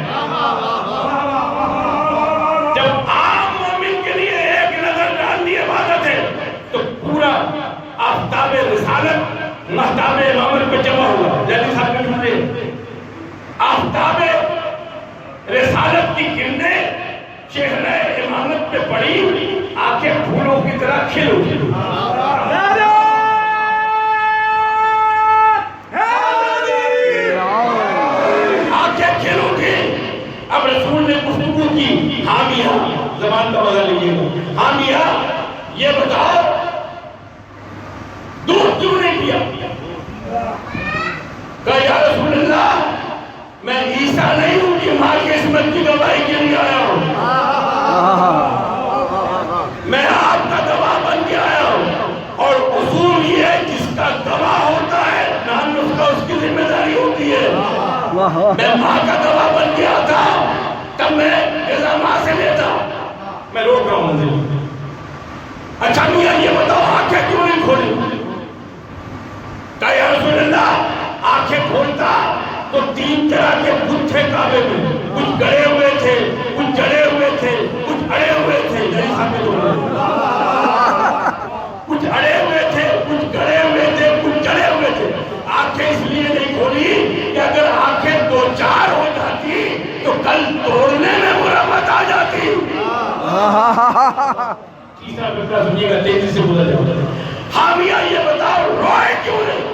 جب عام مومن کے آفتاب امامت پہ جمع ہوا. جلدی صاحب کے جملے آفتاب رسالت کی کرنیں چہرہ امامت پہ پڑی, آنکھیں پھولوں کی طرح کھل اٹھی. آنکھیں کھل اٹھی. اب رسول نے گفتگو کی. حامیہ, زبان کا مزہ لیجیے گا. حامیہ یہ بتاؤ دودھ کیوں نہیں پیا؟ کہا یا رسول اللہ میں عیسیٰ نہیں ہوں کہ ماں کی عصمت کی گواہی کے لیے آیا ہوں, میں آپ کا گواہ بن کے آیا ہوں. اور اصول یہ ہے جس کا گواہ ہوتا ہے نام اس کا اس کی ذمہ داری ہوتی ہے. میں ماں کا گواہ بن کے آتا تب میں اذا ماں سے لیتا. میں روک رہا ہوں منزل. اچھا میاں یہ بتاؤ آنکھیں کیوں نہیں کھولی؟ کہا یا رسول اللہ آنکھیں کھولتا تو 3 طرح کے بت تھے کعبے میں. کچھ گڑے ہوئے تھے, کچھ جڑے ہوئے تھے, کچھ اڑے ہوئے تھے. کچھ اڑے ہوئے تھے, کچھ گڑے ہوئے تھے, کچھ جڑے ہوئے تھے. آنکھیں اس لیے نہیں کھولی کہ اگر آنکھیں 2-4 ہو جاتی تو کل توڑنے میں مرمت آ جاتی. تیسرا فقرہ سنیے گا, تیزی سے گزر جاؤ. حامیہ یہ بتاؤ روئے کیوں نہیں؟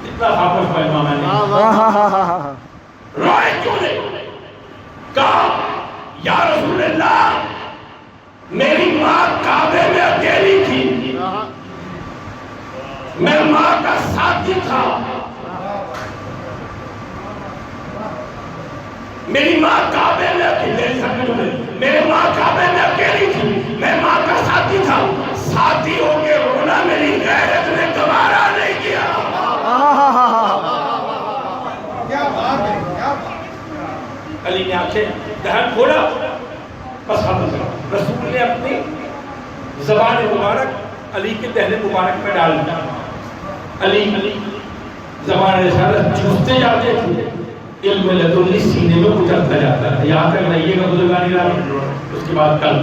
اتنا خاموش پہ امام نے روئے کیوں نہیں؟ کہا یا رسول اللہ میری ماں کعبے میں اکیلی تھی, میں ماں کا ساتھی تھا. میری ماں کعبے میں اکیلی تھی, میری ماں کعبے میں اکیلی تھی, میں ماں کا ساتھی تھا. ساتھی ہو کے رونا میری غیرت نے گوارا نہیں کیا. علی نے آنکھیں دہن کھولا, بس رسول نے اپنی زبان مبارک علی کے دہن مبارک میں ڈال دیا. علی زبان رسالت چوستے جاتے تھے, علم لدنی سینے میں اترتا جاتا ہے. یہاں تک رہیے گا بزرگان گرامی, اس کے بعد کل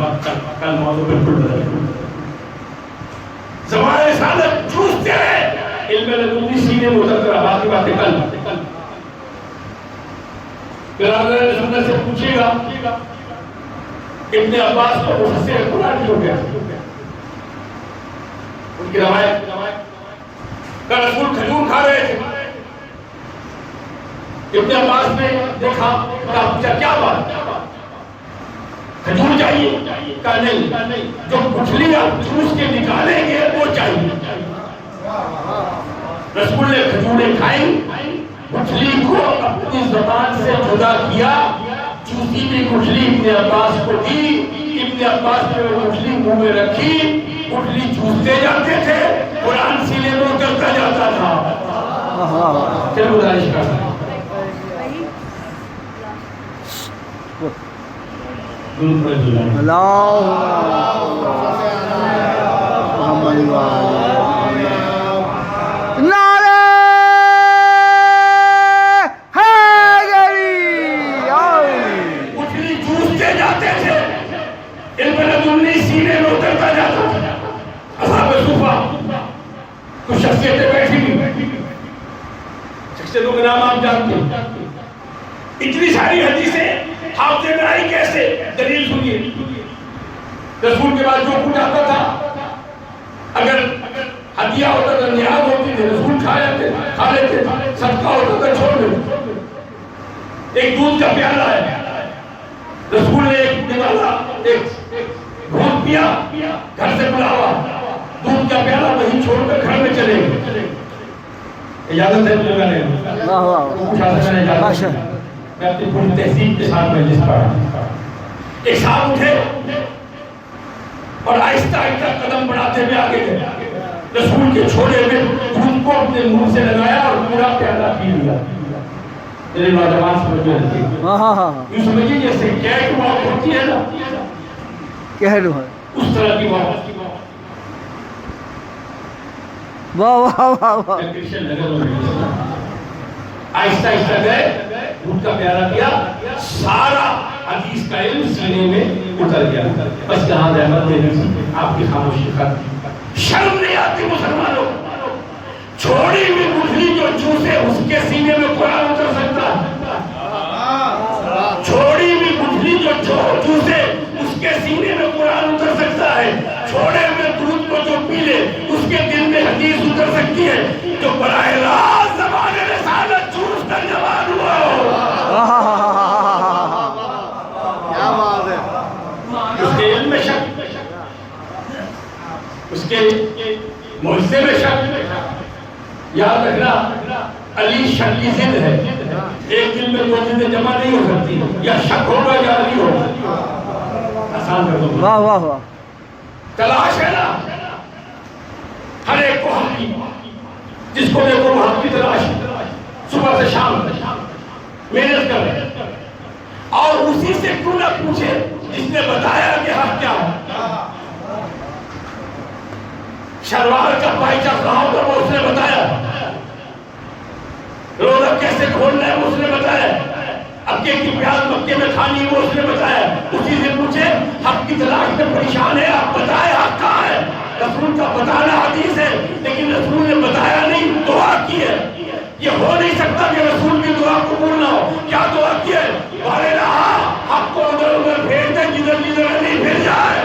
موضوع بالکل بدل. زبان رسالت چوستے رہے, علم لدنی سینے میں اترتا رہا. باقی باتیں کل. برادر سنت سے پوچھے گا ابن عباس کو مفسر قرآن کیوں گیا؟ ان کی روایت کہ رسول کھجور کھا رہے تھے. ابن عباس نے دیکھا, کہا پوچھا کیا بات؟ کھجور چاہیے؟ کہا نہیں, جو گٹھلی آپ چوس کے نکالیں گے وہ چاہیے. رسول نے کھجوریں کھائیں, گٹھلی کو اپنی زبان سے جدا کیا, چوسی بھی گٹھلی ابن عباس کو دی. ابن عباس نے وہ گٹھلی منہ میں رکھی, گٹھلی چوستے جاتے تھے, قرآن سینے میں اترتا جاتا تھا. پھر گزارش کرتا ہوں نعرہ حیدری. گٹھلی چوستے جاتے تھے, علم لدنی سینے میں اترتا جاتا تھا. اصحاب صوفہ کچھ شخصیتیں بیٹھی ہوئی, شخصیتوں کے نام آپ جانتے ہیں. اتنی ساری حدیثیں حافظ میں آئی کیسے؟ دلیل سنیے. رسول کے بعد جو کچھ آتا تھا, اگر ہدیہ ہوتا تھا, نیاز ہوتی تھی, رسول کھا لیتے, صدقہ ہوتا تھا چھوڑ دیتے. ایک دودھ کا پیالہ ہے, رسول نے ایک نوالا, ایک دودھ پیا, گھر سے بلاوا, دودھ کا پیالہ وہیں چھوڑ کر گھر میں چلے گئے. اجازت ہے مجھے, میں اپنی پوری تہذیب کے ساتھ مجلس پڑھا. ایک صاحب اٹھے اور آہستہ آہستہ قدم بڑھاتے ہوئے آگے گئے. رسول کے چھوڑے ہوئے دودھ کو اپنے منہ سے لگایا اور پورا پیالہ پی لیا. میرے نوجوان سمجھ میں رہتی ہے, یوں سمجھیے جیسے کیٹ واک ہوتی ہے نا, اس طرح کی واک. واہ واہ واہ واہ. آہستہ آہستہ گئے, دودھ کا پیالہ پیا, سارا حدیث کا علم سینے میں اتر گیا. بس یہاں رحمت دے دی آپ کی خاموشی ختم. شرم نہیں آتی مسلمانوں, چھوڑی ہوئی گٹھلی جو چوسے اس کے سینے میں قرآن اتر سکتا ہے. چھوڑی ہوئی گٹھلی جو چوسے اس کے سینے میں قرآن اتر سکتا ہے. چھوڑے ہوئے دودھ کو جو پی لے اس کے دل میں حدیث اتر سکتی ہے. جو براہ راست زبان رسالت چوس کر جوان ہوا ہو, کیا بات ہے. اس کے علم میں شک, اس کے معجزے میں شک. یاد رکھنا علی شک کی ضد ہے. ایک دل میں دو ضدیں جمع نہیں ہو سکتی. یا شک ہوگا یا علی ہوگا. آسان کر دو. واہ واہ واہ. تلاش ہے نا ہر ایک کو حق کی. جس کو دیکھو وہ حق کی تلاش, صبح سے شام محنت کر رہے, اور اسی سے کیوں نہ پوچھے جس نے بتایا کہ حق کیا ہے. شلوار کا پائچہ کہاں ہوگا وہ اس نے بتایا. روزہ کیسے کھولنا ہے وہ اس نے بتایا. عقیقے کی پیاز مکے میں کھانی وہ اس نے بتایا. اسی سے پوچھے حق کی تلاش میں پریشان ہے, آپ بتائے حق کہاں ہے. رسول کا بتانا حدیث ہے, لیکن رسول نے بتایا نہیں, دعا کی ہے. یہ ہو نہیں سکتا کہ رسول کی دعا قبول نہ ہو. کیا دعا کی ہے؟ بارے رہا حق کو ادھر ادھر بھیج دے جدھر جدھر نہیں پھر جائے.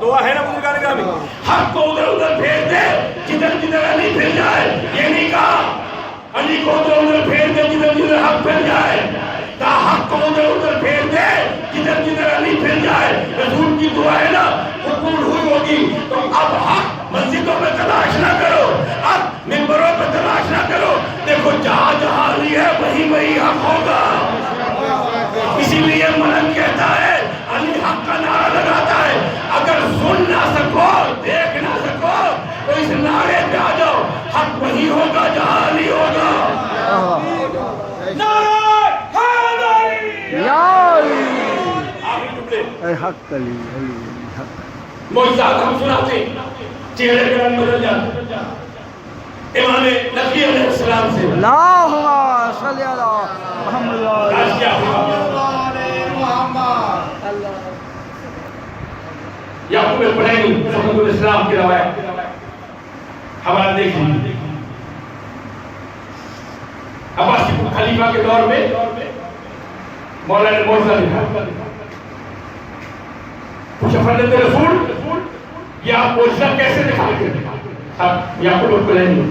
دعا ہے نا بزرگان گرامی, حق کو ادھر ادھر بھیج دے جدھر جدھر علی پھر جائے. یہ نہیں کہا علی کو ادھر ادھر بھیج دے جدھر جدھر حق پھر جائے. حق کو ادھر ادھر بھیج دے جدھر جدھر علی پھر جائے. رسول کی دعا ہے نا قبول ہوئی ہوگی. تو اب حق مسجدوں میں تلاش نہ کرو, اب منبروں پہ تلاش نہ کرو. دیکھو جہاں جہاں علی ہے وہی وہی حق ہوگا. اسی لیے ملک کہتا ہے علی حق کا نعرہ لگاتا ہے. اگر سن نہ سکو دیکھ نہ سکو تو اس نعرے پہ آ جاؤ, حق وہی ہوگا جہاں علی ہوگا. اے حق علی علی حق. معجزات ہم سناتے, چہرے پہ رنگ بدل جاتے. امام نبی علیہ السلام سے اللہم صلی علی محمد. آج کیا ہوا؟ یعقوب الحنینی صحابہ الاسلام کی روایت حوالہ دیکھ لیجیے. عباسی خلیفہ کے دور میں مولا نے معجزہ دکھایا. پوچھا فرزند رسول یہ آپ معجزہ کیسے دکھاتے ہیں؟ یعقوب الحنینی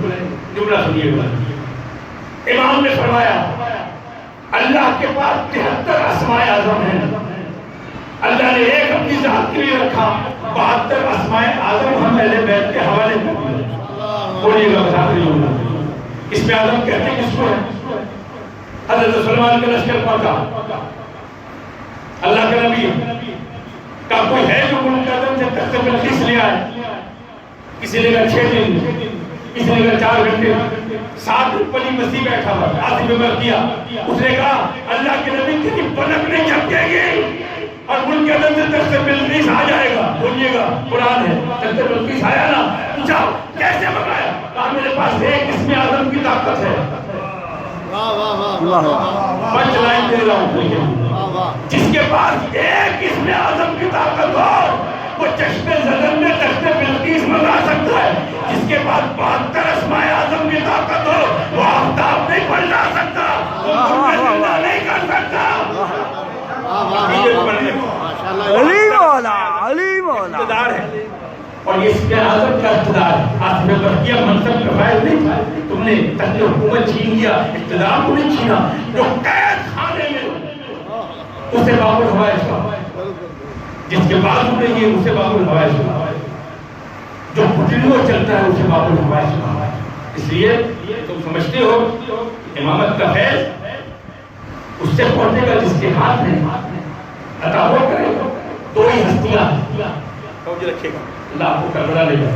جملہ سنیے گا. امام نے فرمایا اللہ کے پاس 73 اسماء اعظم ہیں. اللہ نے ایک اپنی ذات کے لیے رکھا, 72 اسماء اعظم ہم اہل بیت کے حوالے کر دیے. بولیے گا بتا رہی ہوں. اس میں اعظم کہتے ہیں کس کو ہے؟ حضرت سلیمان کا لشکر پاکا اللہ کے نبی کا کوئی ہے جو ملک اعظم سے تخت بلقیس لے آئے؟ کسی نے کہا 6 دن, کسی نے کہا 4 گھنٹے, 7 دن پلی مسیح بیٹھا ہوا آصف بن کیا. اس نے کہا اللہ کے نبی کی پلک نہیں جھپکے گی اور ملک اعظم سے تخت بلقیس آ جائے گا. بولیے گا قرآن ہے. تخت بلقیس آیا نا, پوچھا کیسے منگایا؟ کہا میرے پاس ایک اسم اعظم کی طاقت ہے. پنچ لائن دے رہا ہوں, جس کے پاس ایک اسم اعظم کی طاقت ہو وہ چشم زدن میں تخت بلقیس منگا سکتا ہے. جس کے پاس 72 اسماء اعظم کی طاقت ہو وہ آفتاب نہیں پلٹا سکتا, وہ زندہ نہیں کر سکتا. علی مولا علی مولا اقتدار ہے, اور یہ اس کے اعظم کا اقتدار ہے. آصف بن برقیہ منصب کا فائد نہیں تھا, تم نے تخت حکومت چھین لیا, اقتدار کو نہیں چھینا. جو قید خانے میں اسے باب الحوائج کہا, جس کے بازو نہیں ہے اسے باب الحوائج کہا, جو گھٹنوں چلتا ہے اسے باب الحوائج کہا. اس لیے تم سمجھتے ہو امامت کا فیض اس سے پڑھنے کا جس کے ہاتھ ہے عطا ہو کرے. 2 ہی ہستیاں توجہ رکھے گا, اللہ آپ کو کربلا لے جائے.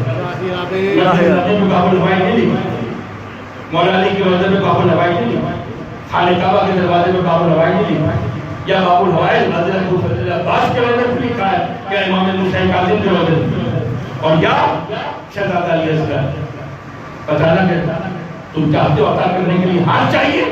باب الحوائج نہیں لکھی, مولا علی کے روضے میں باب الحوائج نہیں لکھی, خانہ کعبہ کے دروازے میں باب الحوائج نہیں لکھی, یا باب الحوائج حضرت ابو فضل عباس کے روضے میں لکھا ہے, یا امام حسین کاظم کے روضے میں, اور یا شہزادہ علی اصغر. بتانا کہ تم چاہتے ہو عطا کرنے کے لیے ہاتھ چاہیے,